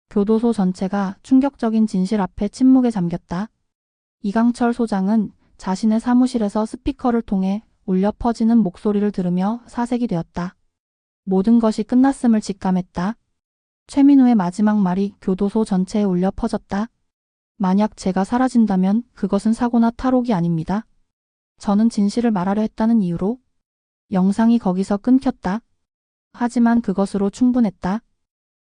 [SPEAKER 1] 교도소 전체가 충격적인 진실 앞에 침묵에 잠겼다. 이강철 소장은 자신의 사무실에서 스피커를 통해 울려 퍼지는 목소리를 들으며 사색이 되었다. 모든 것이 끝났음을 직감했다. 최민우의 마지막 말이 교도소 전체에 울려 퍼졌다. 만약 제가 사라진다면 그것은 사고나 탈옥이 아닙니다. 저는 진실을 말하려 했다는 이유로. 영상이 거기서 끊겼다. 하지만 그것으로 충분했다.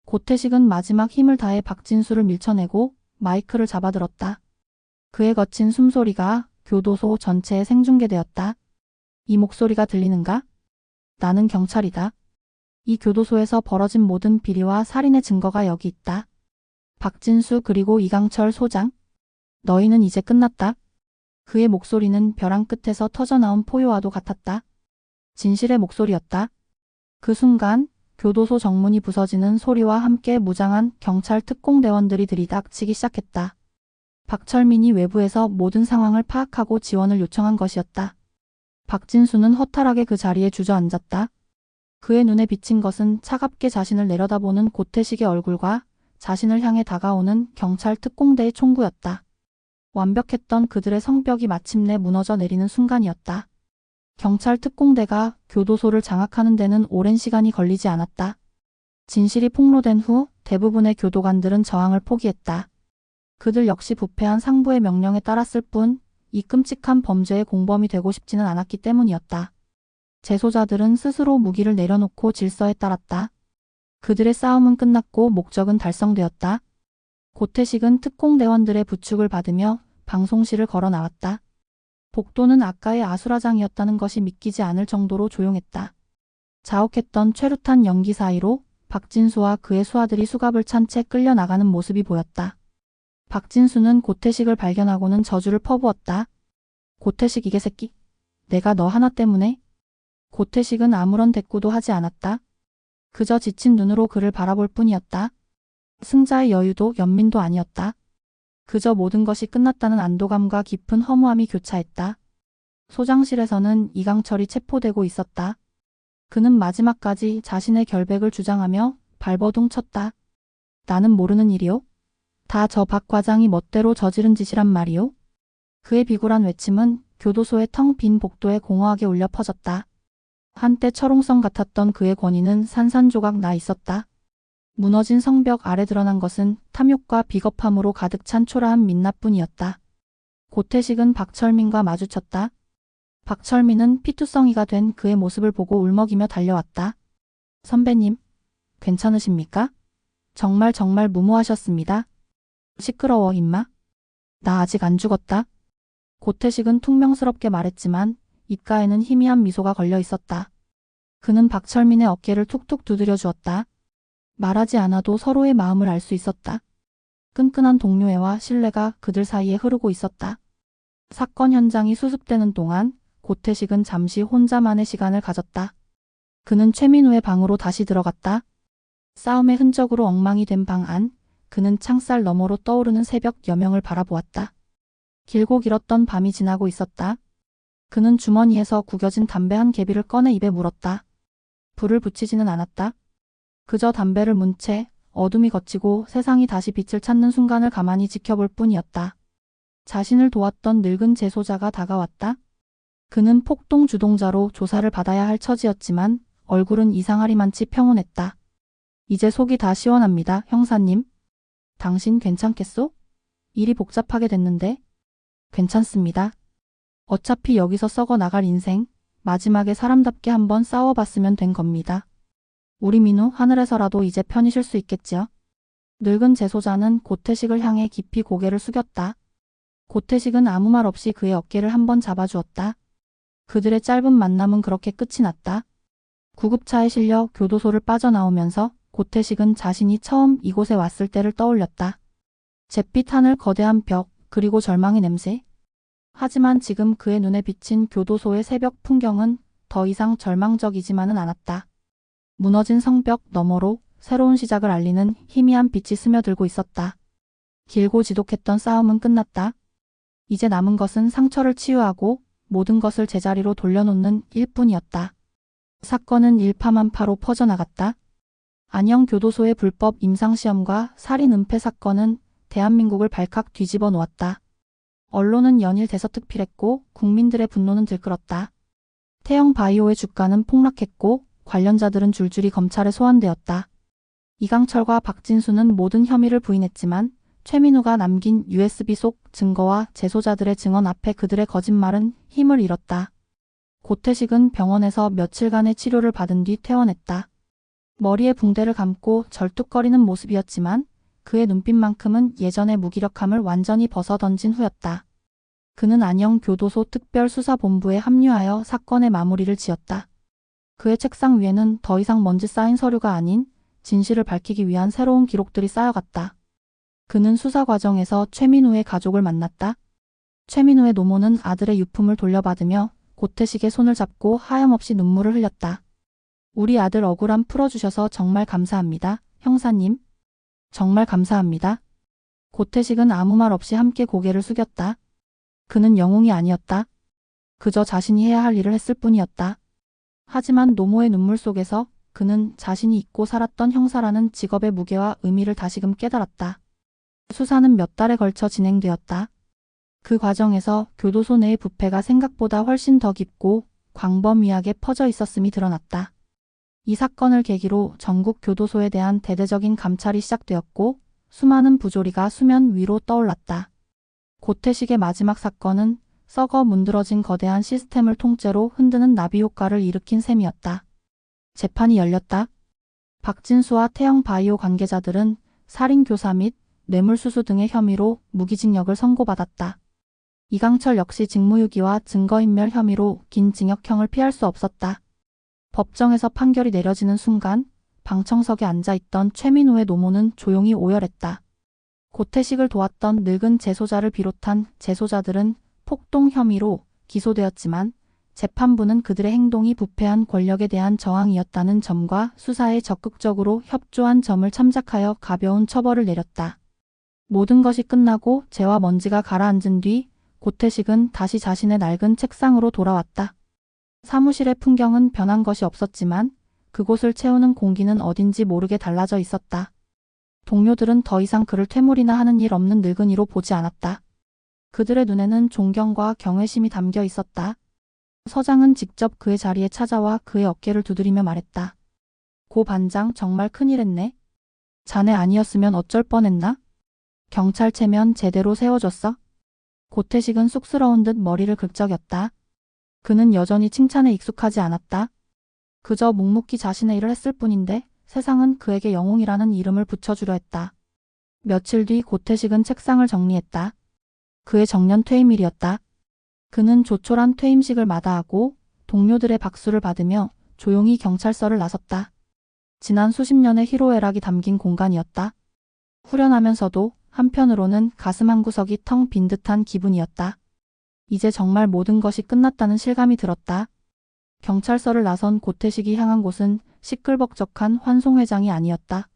[SPEAKER 1] 고태식은 마지막 힘을 다해 박진수를 밀쳐내고 마이크를 잡아들었다. 그의 거친 숨소리가 교도소 전체에 생중계되었다. 이 목소리가 들리는가? 나는 경찰이다. 이 교도소에서 벌어진 모든 비리와 살인의 증거가 여기 있다. 박진수 그리고 이강철 소장. 너희는 이제 끝났다. 그의 목소리는 벼랑 끝에서 터져나온 포효와도 같았다. 진실의 목소리였다. 그 순간 교도소 정문이 부서지는 소리와 함께 무장한 경찰 특공대원들이 들이닥치기 시작했다. 박철민이 외부에서 모든 상황을 파악하고 지원을 요청한 것이었다. 박진수는 허탈하게 그 자리에 주저앉았다. 그의 눈에 비친 것은 차갑게 자신을 내려다보는 고태식의 얼굴과 자신을 향해 다가오는 경찰 특공대의 총구였다. 완벽했던 그들의 성벽이 마침내 무너져 내리는 순간이었다. 경찰 특공대가 교도소를 장악하는 데는 오랜 시간이 걸리지 않았다. 진실이 폭로된 후 대부분의 교도관들은 저항을 포기했다. 그들 역시 부패한 상부의 명령에 따랐을 뿐 이 끔찍한 범죄의 공범이 되고 싶지는 않았기 때문이었다. 재소자들은 스스로 무기를 내려놓고 질서에 따랐다. 그들의 싸움은 끝났고 목적은 달성되었다. 고태식은 특공대원들의 부축을 받으며 방송실을 걸어 나왔다. 복도는 아까의 아수라장이었다는 것이 믿기지 않을 정도로 조용했다. 자욱했던 최루탄 연기 사이로 박진수와 그의 수하들이 수갑을 찬 채 끌려 나가는 모습이 보였다. 박진수는 고태식을 발견하고는 저주를 퍼부었다. 고태식 이 개새끼. 내가 너 하나 때문에? 고태식은 아무런 대꾸도 하지 않았다. 그저 지친 눈으로 그를 바라볼 뿐이었다. 승자의 여유도 연민도 아니었다. 그저 모든 것이 끝났다는 안도감과 깊은 허무함이 교차했다. 소장실에서는 이강철이 체포되고 있었다. 그는 마지막까지 자신의 결백을 주장하며 발버둥 쳤다. 나는 모르는 일이요? 다 저 박 과장이 멋대로 저지른 짓이란 말이요? 그의 비굴한 외침은 교도소의 텅 빈 복도에 공허하게 울려 퍼졌다. 한때 철옹성 같았던 그의 권위는 산산조각 나 있었다. 무너진 성벽 아래 드러난 것은 탐욕과 비겁함으로 가득 찬 초라한 민낯뿐이었다. 고태식은 박철민과 마주쳤다. 박철민은 피투성이가 된 그의 모습을 보고 울먹이며 달려왔다. 선배님, 괜찮으십니까? 정말 무모하셨습니다. 시끄러워 임마. 나 아직 안 죽었다. 고태식은 퉁명스럽게 말했지만 입가에는 희미한 미소가 걸려 있었다. 그는 박철민의 어깨를 툭툭 두드려 주었다. 말하지 않아도 서로의 마음을 알 수 있었다. 끈끈한 동료애와 신뢰가 그들 사이에 흐르고 있었다. 사건 현장이 수습되는 동안 고태식은 잠시 혼자만의 시간을 가졌다. 그는 최민우의 방으로 다시 들어갔다. 싸움의 흔적으로 엉망이 된 방 안, 그는 창살 너머로 떠오르는 새벽 여명을 바라보았다. 길고 길었던 밤이 지나고 있었다. 그는 주머니에서 구겨진 담배 한 개비를 꺼내 입에 물었다. 불을 붙이지는 않았다. 그저 담배를 문 채 어둠이 걷히고 세상이 다시 빛을 찾는 순간을 가만히 지켜볼 뿐이었다. 자신을 도왔던 늙은 재소자가 다가왔다. 그는 폭동 주동자로 조사를 받아야 할 처지였지만 얼굴은 이상하리만치 평온했다. 이제 속이 다 시원합니다, 형사님. 당신 괜찮겠소? 일이 복잡하게 됐는데. 괜찮습니다. 어차피 여기서 썩어 나갈 인생, 마지막에 사람답게 한번 싸워봤으면 된 겁니다. 우리 민우 하늘에서라도 이제 편히 쉴 수 있겠지요? 늙은 재소자는 고태식을 향해 깊이 고개를 숙였다. 고태식은 아무 말 없이 그의 어깨를 한번 잡아주었다. 그들의 짧은 만남은 그렇게 끝이 났다. 구급차에 실려 교도소를 빠져나오면서 고태식은 자신이 처음 이곳에 왔을 때를 떠올렸다. 잿빛 하늘, 거대한 벽, 그리고 절망의 냄새. 하지만 지금 그의 눈에 비친 교도소의 새벽 풍경은 더 이상 절망적이지만은 않았다. 무너진 성벽 너머로 새로운 시작을 알리는 희미한 빛이 스며들고 있었다. 길고 지독했던 싸움은 끝났다. 이제 남은 것은 상처를 치유하고 모든 것을 제자리로 돌려놓는 일뿐이었다. 사건은 일파만파로 퍼져나갔다. 안영 교도소의 불법 임상시험과 살인 은폐 사건은 대한민국을 발칵 뒤집어 놓았다. 언론은 연일 대서특필했고 국민들의 분노는 들끓었다. 태영 바이오의 주가는 폭락했고 관련자들은 줄줄이 검찰에 소환되었다. 이강철과 박진수는 모든 혐의를 부인했지만 최민우가 남긴 USB 속 증거와 재소자들의 증언 앞에 그들의 거짓말은 힘을 잃었다. 고태식은 병원에서 며칠간의 치료를 받은 뒤 퇴원했다. 머리에 붕대를 감고 절뚝거리는 모습이었지만 그의 눈빛만큼은 예전의 무기력함을 완전히 벗어던진 후였다. 그는 안영 교도소 특별수사본부에 합류하여 사건의 마무리를 지었다. 그의 책상 위에는 더 이상 먼지 쌓인 서류가 아닌 진실을 밝히기 위한 새로운 기록들이 쌓여갔다. 그는 수사 과정에서 최민우의 가족을 만났다. 최민우의 노모는 아들의 유품을 돌려받으며 고태식의 손을 잡고 하염없이 눈물을 흘렸다. 우리 아들 억울함 풀어주셔서 정말 감사합니다, 형사님. 정말 감사합니다. 고태식은 아무 말 없이 함께 고개를 숙였다. 그는 영웅이 아니었다. 그저 자신이 해야 할 일을 했을 뿐이었다. 하지만 노모의 눈물 속에서 그는 자신이 잊고 살았던 형사라는 직업의 무게와 의미를 다시금 깨달았다. 수사는 몇 달에 걸쳐 진행되었다. 그 과정에서 교도소 내의 부패가 생각보다 훨씬 더 깊고 광범위하게 퍼져 있었음이 드러났다. 이 사건을 계기로 전국 교도소에 대한 대대적인 감찰이 시작되었고 수많은 부조리가 수면 위로 떠올랐다. 고태식의 마지막 사건은 썩어 문드러진 거대한 시스템을 통째로 흔드는 나비 효과를 일으킨 셈이었다. 재판이 열렸다. 박진수와 태영 바이오 관계자들은 살인교사 및 뇌물수수 등의 혐의로 무기징역을 선고받았다. 이강철 역시 직무유기와 증거인멸 혐의로 긴 징역형을 피할 수 없었다. 법정에서 판결이 내려지는 순간 방청석에 앉아있던 최민호의 노모는 조용히 오열했다. 고태식을 도왔던 늙은 재소자를 비롯한 재소자들은 폭동 혐의로 기소되었지만 재판부는 그들의 행동이 부패한 권력에 대한 저항이었다는 점과 수사에 적극적으로 협조한 점을 참작하여 가벼운 처벌을 내렸다. 모든 것이 끝나고 재와 먼지가 가라앉은 뒤 고태식은 다시 자신의 낡은 책상으로 돌아왔다. 사무실의 풍경은 변한 것이 없었지만 그곳을 채우는 공기는 어딘지 모르게 달라져 있었다. 동료들은 더 이상 그를 퇴물이나 하는 일 없는 늙은이로 보지 않았다. 그들의 눈에는 존경과 경외심이 담겨 있었다. 서장은 직접 그의 자리에 찾아와 그의 어깨를 두드리며 말했다. 고 반장 정말 큰일했네. 자네 아니었으면 어쩔 뻔했나? 경찰체면 제대로 세워줬어? 고태식은 쑥스러운 듯 머리를 긁적였다. 그는 여전히 칭찬에 익숙하지 않았다. 그저 묵묵히 자신의 일을 했을 뿐인데 세상은 그에게 영웅이라는 이름을 붙여주려 했다. 며칠 뒤 고태식은 책상을 정리했다. 그의 정년 퇴임일이었다. 그는 조촐한 퇴임식을 마다하고 동료들의 박수를 받으며 조용히 경찰서를 나섰다. 지난 수십 년의 희로애락이 담긴 공간이었다. 후련하면서도 한편으로는 가슴 한구석이 텅 빈 듯한 기분이었다. 이제 정말 모든 것이 끝났다는 실감이 들었다. 경찰서를 나선 고태식이 향한 곳은 시끌벅적한 환송회장이 아니었다.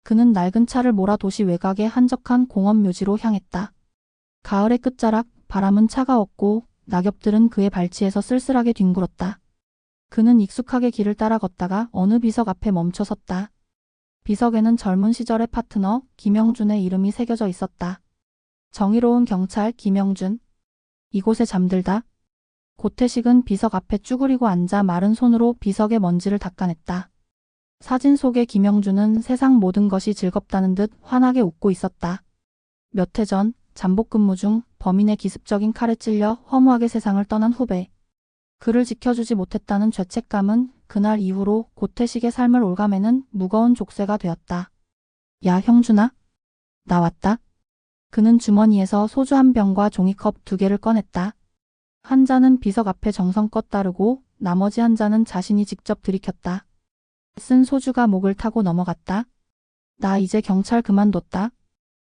[SPEAKER 1] 그는 낡은 차를 몰아 도시 외곽의 한적한 공원 묘지로 향했다. 가을의 끝자락 바람은 차가웠고 낙엽들은 그의 발치에서 쓸쓸하게 뒹굴었다. 그는 익숙하게 길을 따라 걷다가 어느 비석 앞에 멈춰 섰다. 비석에는 젊은 시절의 파트너 김영준의 이름이 새겨져 있었다. 정의로운 경찰 김영준. 이곳에 잠들다. 고태식은 비석 앞에 쭈그리고 앉아 마른 손으로 비석의 먼지를 닦아냈다. 사진 속의 김영준은 세상 모든 것이 즐겁다는 듯 환하게 웃고 있었다. 몇 해 전 잠복 근무 중 범인의 기습적인 칼에 찔려 허무하게 세상을 떠난 후배. 그를 지켜주지 못했다는 죄책감은 그날 이후로 고태식의 삶을 올가매는 무거운 족쇄가 되었다. 야 형준아. 나 왔다. 그는 주머니에서 소주 한 병과 종이컵 2개를 꺼냈다. 한 잔은 비석 앞에 정성껏 따르고 나머지 한 잔은 자신이 직접 들이켰다. 쓴 소주가 목을 타고 넘어갔다. 나 이제 경찰 그만뒀다.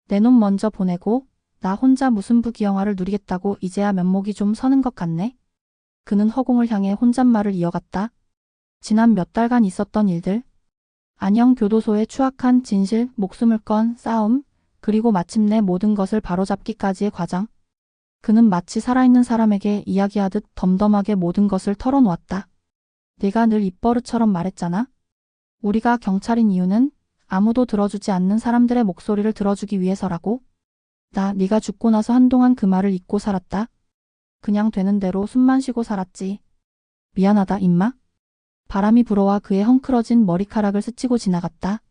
[SPEAKER 1] 내 놈 먼저 보내고 나 혼자 무슨 부귀영화를 누리겠다고 이제야 면목이 좀 서는 것 같네. 그는 허공을 향해 혼잣말을 이어갔다. 지난 몇 달간 있었던 일들. 안녕 교도소의 추악한 진실, 목숨을 건 싸움, 그리고 마침내 모든 것을 바로잡기까지의 과정. 그는 마치 살아있는 사람에게 이야기하듯 덤덤하게 모든 것을 털어놓았다. 내가 늘 입버릇처럼 말했잖아. 우리가 경찰인 이유는 아무도 들어주지 않는 사람들의 목소리를 들어주기 위해서라고. 나 네가 죽고 나서 한동안 그 말을 잊고 살았다. 그냥 되는 대로 숨만 쉬고 살았지. 미안하다 임마. 바람이 불어와 그의 헝클어진 머리카락을 스치고 지나갔다.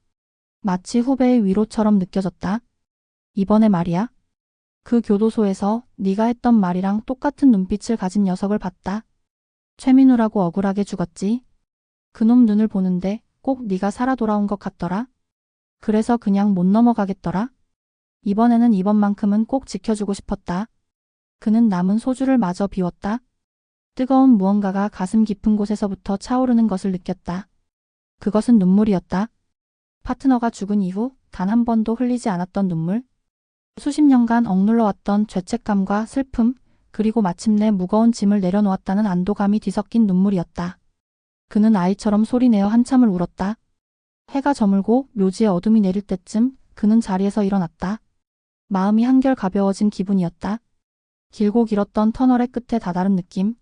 [SPEAKER 1] 마치 후배의 위로처럼 느껴졌다. 이번에 말이야. 그 교도소에서 네가 했던 말이랑 똑같은 눈빛을 가진 녀석을 봤다. 최민우라고 억울하게 죽었지. 그놈 눈을 보는데 꼭 네가 살아 돌아온 것 같더라. 그래서 그냥 못 넘어가겠더라. 이번에는 이번만큼은 꼭 지켜주고 싶었다. 그는 남은 소주를 마저 비웠다. 뜨거운 무언가가 가슴 깊은 곳에서부터 차오르는 것을 느꼈다. 그것은 눈물이었다. 파트너가 죽은 이후 단 한 번도 흘리지 않았던 눈물. 수십 년간 억눌러왔던 죄책감과 슬픔, 그리고 마침내 무거운 짐을 내려놓았다는 안도감이 뒤섞인 눈물이었다. 그는 아이처럼 소리내어 한참을 울었다. 해가 저물고 묘지에 어둠이 내릴 때쯤 그는 자리에서 일어났다. 마음이 한결 가벼워진 기분이었다. 길고 길었던 터널의 끝에 다다른 느낌,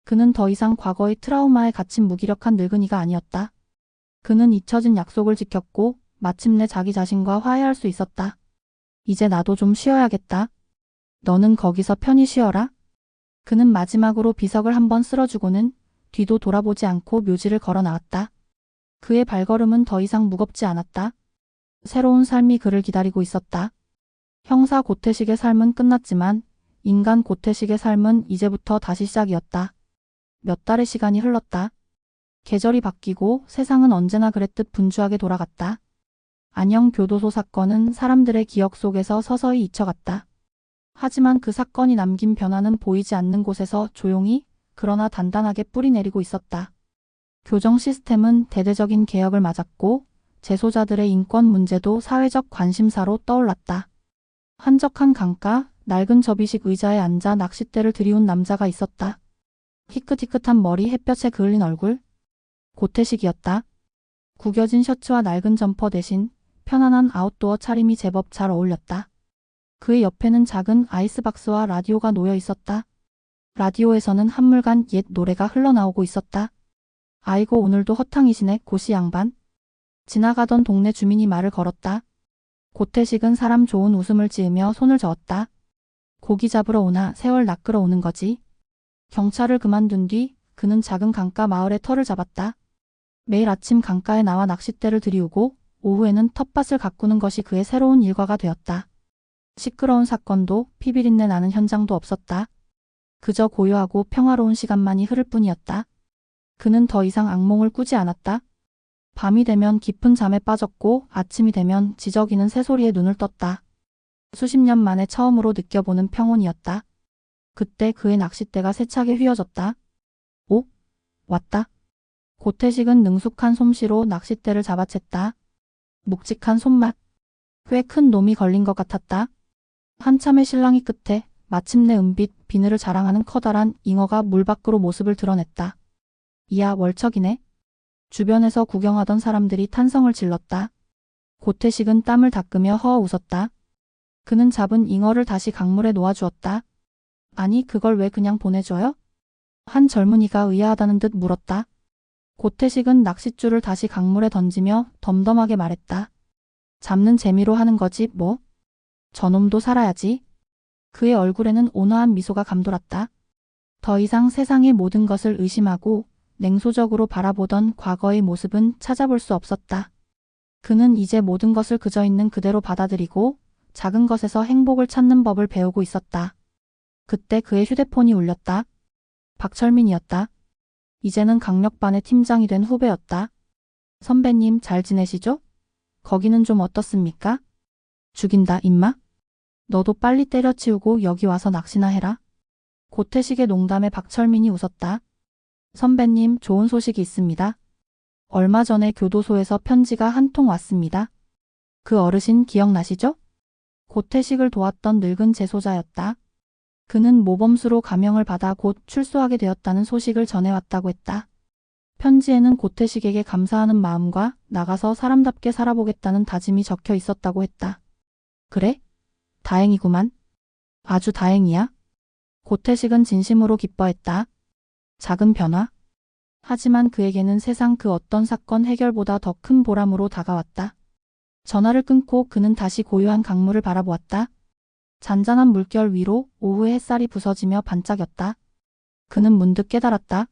[SPEAKER 1] 그는 더 이상 과거의 트라우마에 갇힌 무기력한 늙은이가 아니었다. 그는 잊혀진 약속을 지켰고 마침내 자기 자신과 화해할 수 있었다. 이제 나도 좀 쉬어야겠다. 너는 거기서 편히 쉬어라. 그는 마지막으로 비석을 한번 쓸어주고는 뒤도 돌아보지 않고 묘지를 걸어 나왔다. 그의 발걸음은 더 이상 무겁지 않았다. 새로운 삶이 그를 기다리고 있었다. 형사 고태식의 삶은 끝났지만 인간 고태식의 삶은 이제부터 다시 시작이었다. 몇 달의 시간이 흘렀다. 계절이 바뀌고 세상은 언제나 그랬듯 분주하게 돌아갔다. 안녕 교도소 사건은 사람들의 기억 속에서 서서히 잊혀갔다. 하지만 그 사건이 남긴 변화는 보이지 않는 곳에서 조용히 그러나 단단하게 뿌리내리고 있었다. 교정 시스템은 대대적인 개혁을 맞았고 재소자들의 인권 문제도 사회적 관심사로 떠올랐다. 한적한 강가, 낡은 접이식 의자에 앉아 낚싯대를 들이운 남자가 있었다. 희끗희끗한 머리, 햇볕에 그을린 얼굴. 고태식이었다. 구겨진 셔츠와 낡은 점퍼 대신 편안한 아웃도어 차림이 제법 잘 어울렸다. 그의 옆에는 작은 아이스박스와 라디오가 놓여 있었다. 라디오에서는 한물간 옛 노래가 흘러나오고 있었다. 아이고 오늘도 허탕이시네 고시 양반. 지나가던 동네 주민이 말을 걸었다. 고태식은 사람 좋은 웃음을 지으며 손을 저었다. 고기 잡으러 오나 세월 낚으러 오는 거지. 경찰을 그만둔 뒤 그는 작은 강가 마을의 터를 잡았다. 매일 아침 강가에 나와 낚싯대를 들이우고 오후에는 텃밭을 가꾸는 것이 그의 새로운 일과가 되었다. 시끄러운 사건도 피비린내 나는 현장도 없었다. 그저 고요하고 평화로운 시간만이 흐를 뿐이었다. 그는 더 이상 악몽을 꾸지 않았다. 밤이 되면 깊은 잠에 빠졌고 아침이 되면 지저귀는 새소리에 눈을 떴다. 수십 년 만에 처음으로 느껴보는 평온이었다. 그때 그의 낚싯대가 세차게 휘어졌다. 오? 왔다. 고태식은 능숙한 솜씨로 낚싯대를 잡아챘다. 묵직한 손맛. 꽤 큰 놈이 걸린 것 같았다. 한참의 실랑이 끝에 마침내 은빛 비늘을 자랑하는 커다란 잉어가 물 밖으로 모습을 드러냈다. 이야 월척이네. 주변에서 구경하던 사람들이 탄성을 질렀다. 고태식은 땀을 닦으며 허어 웃었다. 그는 잡은 잉어를 다시 강물에 놓아주었다. 아니 그걸 왜 그냥 보내줘요? 한 젊은이가 의아하다는 듯 물었다. 고태식은 낚싯줄을 다시 강물에 던지며 덤덤하게 말했다. 잡는 재미로 하는 거지 뭐. 저놈도 살아야지. 그의 얼굴에는 온화한 미소가 감돌았다. 더 이상 세상의 모든 것을 의심하고 냉소적으로 바라보던 과거의 모습은 찾아볼 수 없었다. 그는 이제 모든 것을 그저 있는 그대로 받아들이고 작은 것에서 행복을 찾는 법을 배우고 있었다. 그때 그의 휴대폰이 울렸다. 박철민이었다. 이제는 강력반의 팀장이 된 후배였다. 선배님 잘 지내시죠? 거기는 좀 어떻습니까? 죽인다 임마. 너도 빨리 때려치우고 여기 와서 낚시나 해라. 고태식의 농담에 박철민이 웃었다. 선배님 좋은 소식이 있습니다. 얼마 전에 교도소에서 편지가 한 통 왔습니다. 그 어르신 기억나시죠? 고태식을 도왔던 늙은 재소자였다. 그는 모범수로 감형을 받아 곧 출소하게 되었다는 소식을 전해왔다고 했다. 편지에는 고태식에게 감사하는 마음과 나가서 사람답게 살아보겠다는 다짐이 적혀 있었다고 했다. 그래? 다행이구만. 아주 다행이야. 고태식은 진심으로 기뻐했다. 작은 변화. 하지만 그에게는 세상 그 어떤 사건 해결보다 더 큰 보람으로 다가왔다. 전화를 끊고 그는 다시 고요한 강물을 바라보았다. 잔잔한 물결 위로 오후의 햇살이 부서지며 반짝였다. 그는 문득 깨달았다.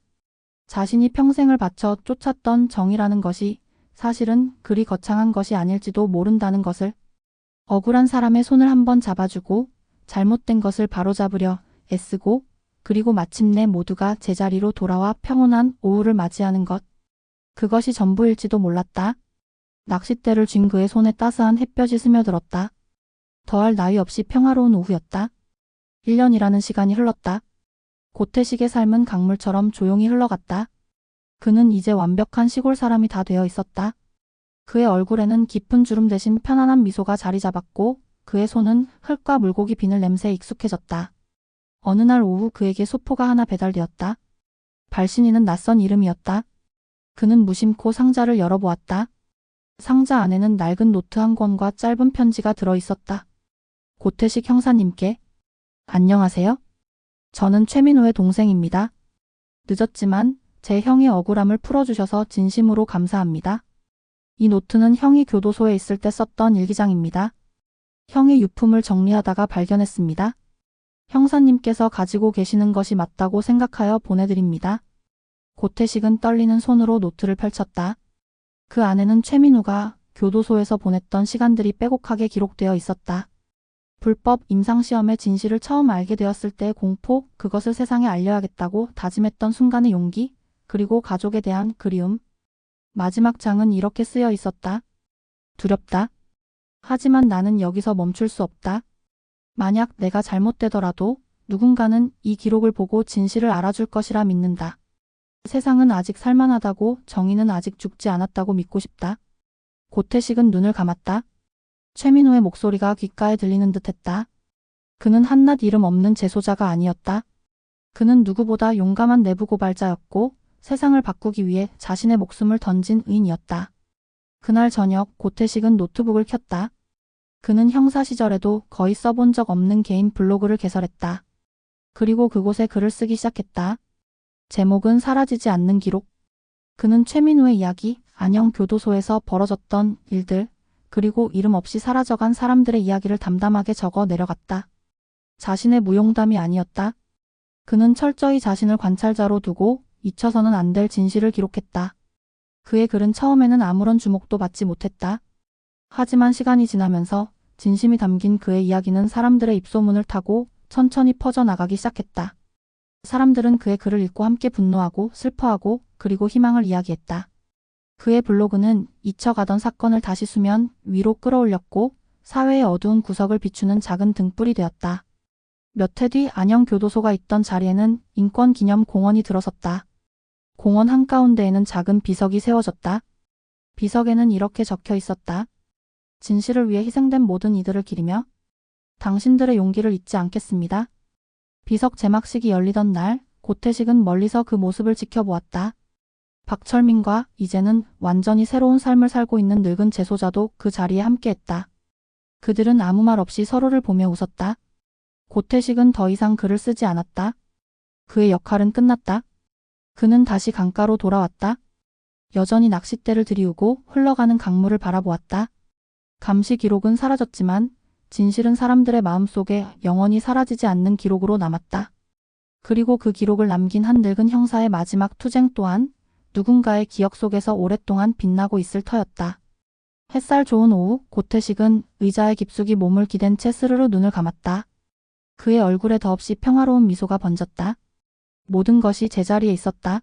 [SPEAKER 1] 자신이 평생을 바쳐 쫓았던 정의라는 것이 사실은 그리 거창한 것이 아닐지도 모른다는 것을. 억울한 사람의 손을 한번 잡아주고 잘못된 것을 바로잡으려 애쓰고 그리고 마침내 모두가 제자리로 돌아와 평온한 오후를 맞이하는 것. 그것이 전부일지도 몰랐다. 낚싯대를 쥔 그의 손에 따스한 햇볕이 스며들었다. 더할 나위 없이 평화로운 오후였다. 1년이라는 시간이 흘렀다. 고태식의 삶은 강물처럼 조용히 흘러갔다. 그는 이제 완벽한 시골 사람이 다 되어 있었다. 그의 얼굴에는 깊은 주름 대신 편안한 미소가 자리 잡았고 그의 손은 흙과 물고기 비늘 냄새에 익숙해졌다. 어느 날 오후 그에게 소포가 하나 배달되었다. 발신이는 낯선 이름이었다. 그는 무심코 상자를 열어보았다. 상자 안에는 낡은 노트 한 권과 짧은 편지가 들어있었다. 고태식 형사님께. 안녕하세요. 저는 최민호의 동생입니다. 늦었지만 제 형의 억울함을 풀어주셔서 진심으로 감사합니다. 이 노트는 형이 교도소에 있을 때 썼던 일기장입니다. 형의 유품을 정리하다가 발견했습니다. 형사님께서 가지고 계시는 것이 맞다고 생각하여 보내드립니다. 고태식은 떨리는 손으로 노트를 펼쳤다. 그 안에는 최민우가 교도소에서 보냈던 시간들이 빼곡하게 기록되어 있었다. 불법 임상시험의 진실을 처음 알게 되었을 때의 공포, 그것을 세상에 알려야겠다고 다짐했던 순간의 용기, 그리고 가족에 대한 그리움. 마지막 장은 이렇게 쓰여 있었다. 두렵다. 하지만 나는 여기서 멈출 수 없다. 만약 내가 잘못되더라도 누군가는 이 기록을 보고 진실을 알아줄 것이라 믿는다. 세상은 아직 살만하다고, 정의는 아직 죽지 않았다고 믿고 싶다. 고태식은 눈을 감았다. 최민우의 목소리가 귓가에 들리는 듯했다. 그는 한낱 이름 없는 재소자가 아니었다. 그는 누구보다 용감한 내부 고발자였고 세상을 바꾸기 위해 자신의 목숨을 던진 의인이었다. 그날 저녁 고태식은 노트북을 켰다. 그는 형사 시절에도 거의 써본 적 없는 개인 블로그를 개설했다. 그리고 그곳에 글을 쓰기 시작했다. 제목은 사라지지 않는 기록. 그는 최민우의 이야기, 안영 교도소에서 벌어졌던 일들, 그리고 이름 없이 사라져간 사람들의 이야기를 담담하게 적어 내려갔다. 자신의 무용담이 아니었다. 그는 철저히 자신을 관찰자로 두고 잊혀서는 안 될 진실을 기록했다. 그의 글은 처음에는 아무런 주목도 받지 못했다. 하지만 시간이 지나면서 진심이 담긴 그의 이야기는 사람들의 입소문을 타고 천천히 퍼져나가기 시작했다. 사람들은 그의 글을 읽고 함께 분노하고 슬퍼하고 그리고 희망을 이야기했다. 그의 블로그는 잊혀가던 사건을 다시 수면 위로 끌어올렸고 사회의 어두운 구석을 비추는 작은 등불이 되었다. 몇 해 뒤 안영교도소가 있던 자리에는 인권기념공원이 들어섰다. 공원 한가운데에는 작은 비석이 세워졌다. 비석에는 이렇게 적혀 있었다. 진실을 위해 희생된 모든 이들을 기리며 당신들의 용기를 잊지 않겠습니다. 비석 제막식이 열리던 날 고태식은 멀리서 그 모습을 지켜보았다. 박철민과 이제는 완전히 새로운 삶을 살고 있는 늙은 재소자도 그 자리에 함께했다. 그들은 아무 말 없이 서로를 보며 웃었다. 고태식은 더 이상 글을 쓰지 않았다. 그의 역할은 끝났다. 그는 다시 강가로 돌아왔다. 여전히 낚싯대를 들이우고 흘러가는 강물을 바라보았다. 감시 기록은 사라졌지만 진실은 사람들의 마음속에 영원히 사라지지 않는 기록으로 남았다. 그리고 그 기록을 남긴 한 늙은 형사의 마지막 투쟁 또한 누군가의 기억 속에서 오랫동안 빛나고 있을 터였다. 햇살 좋은 오후 고태식은 의자에 깊숙이 몸을 기댄 채 스르르 눈을 감았다. 그의 얼굴에 더없이 평화로운 미소가 번졌다. 모든 것이 제자리에 있었다.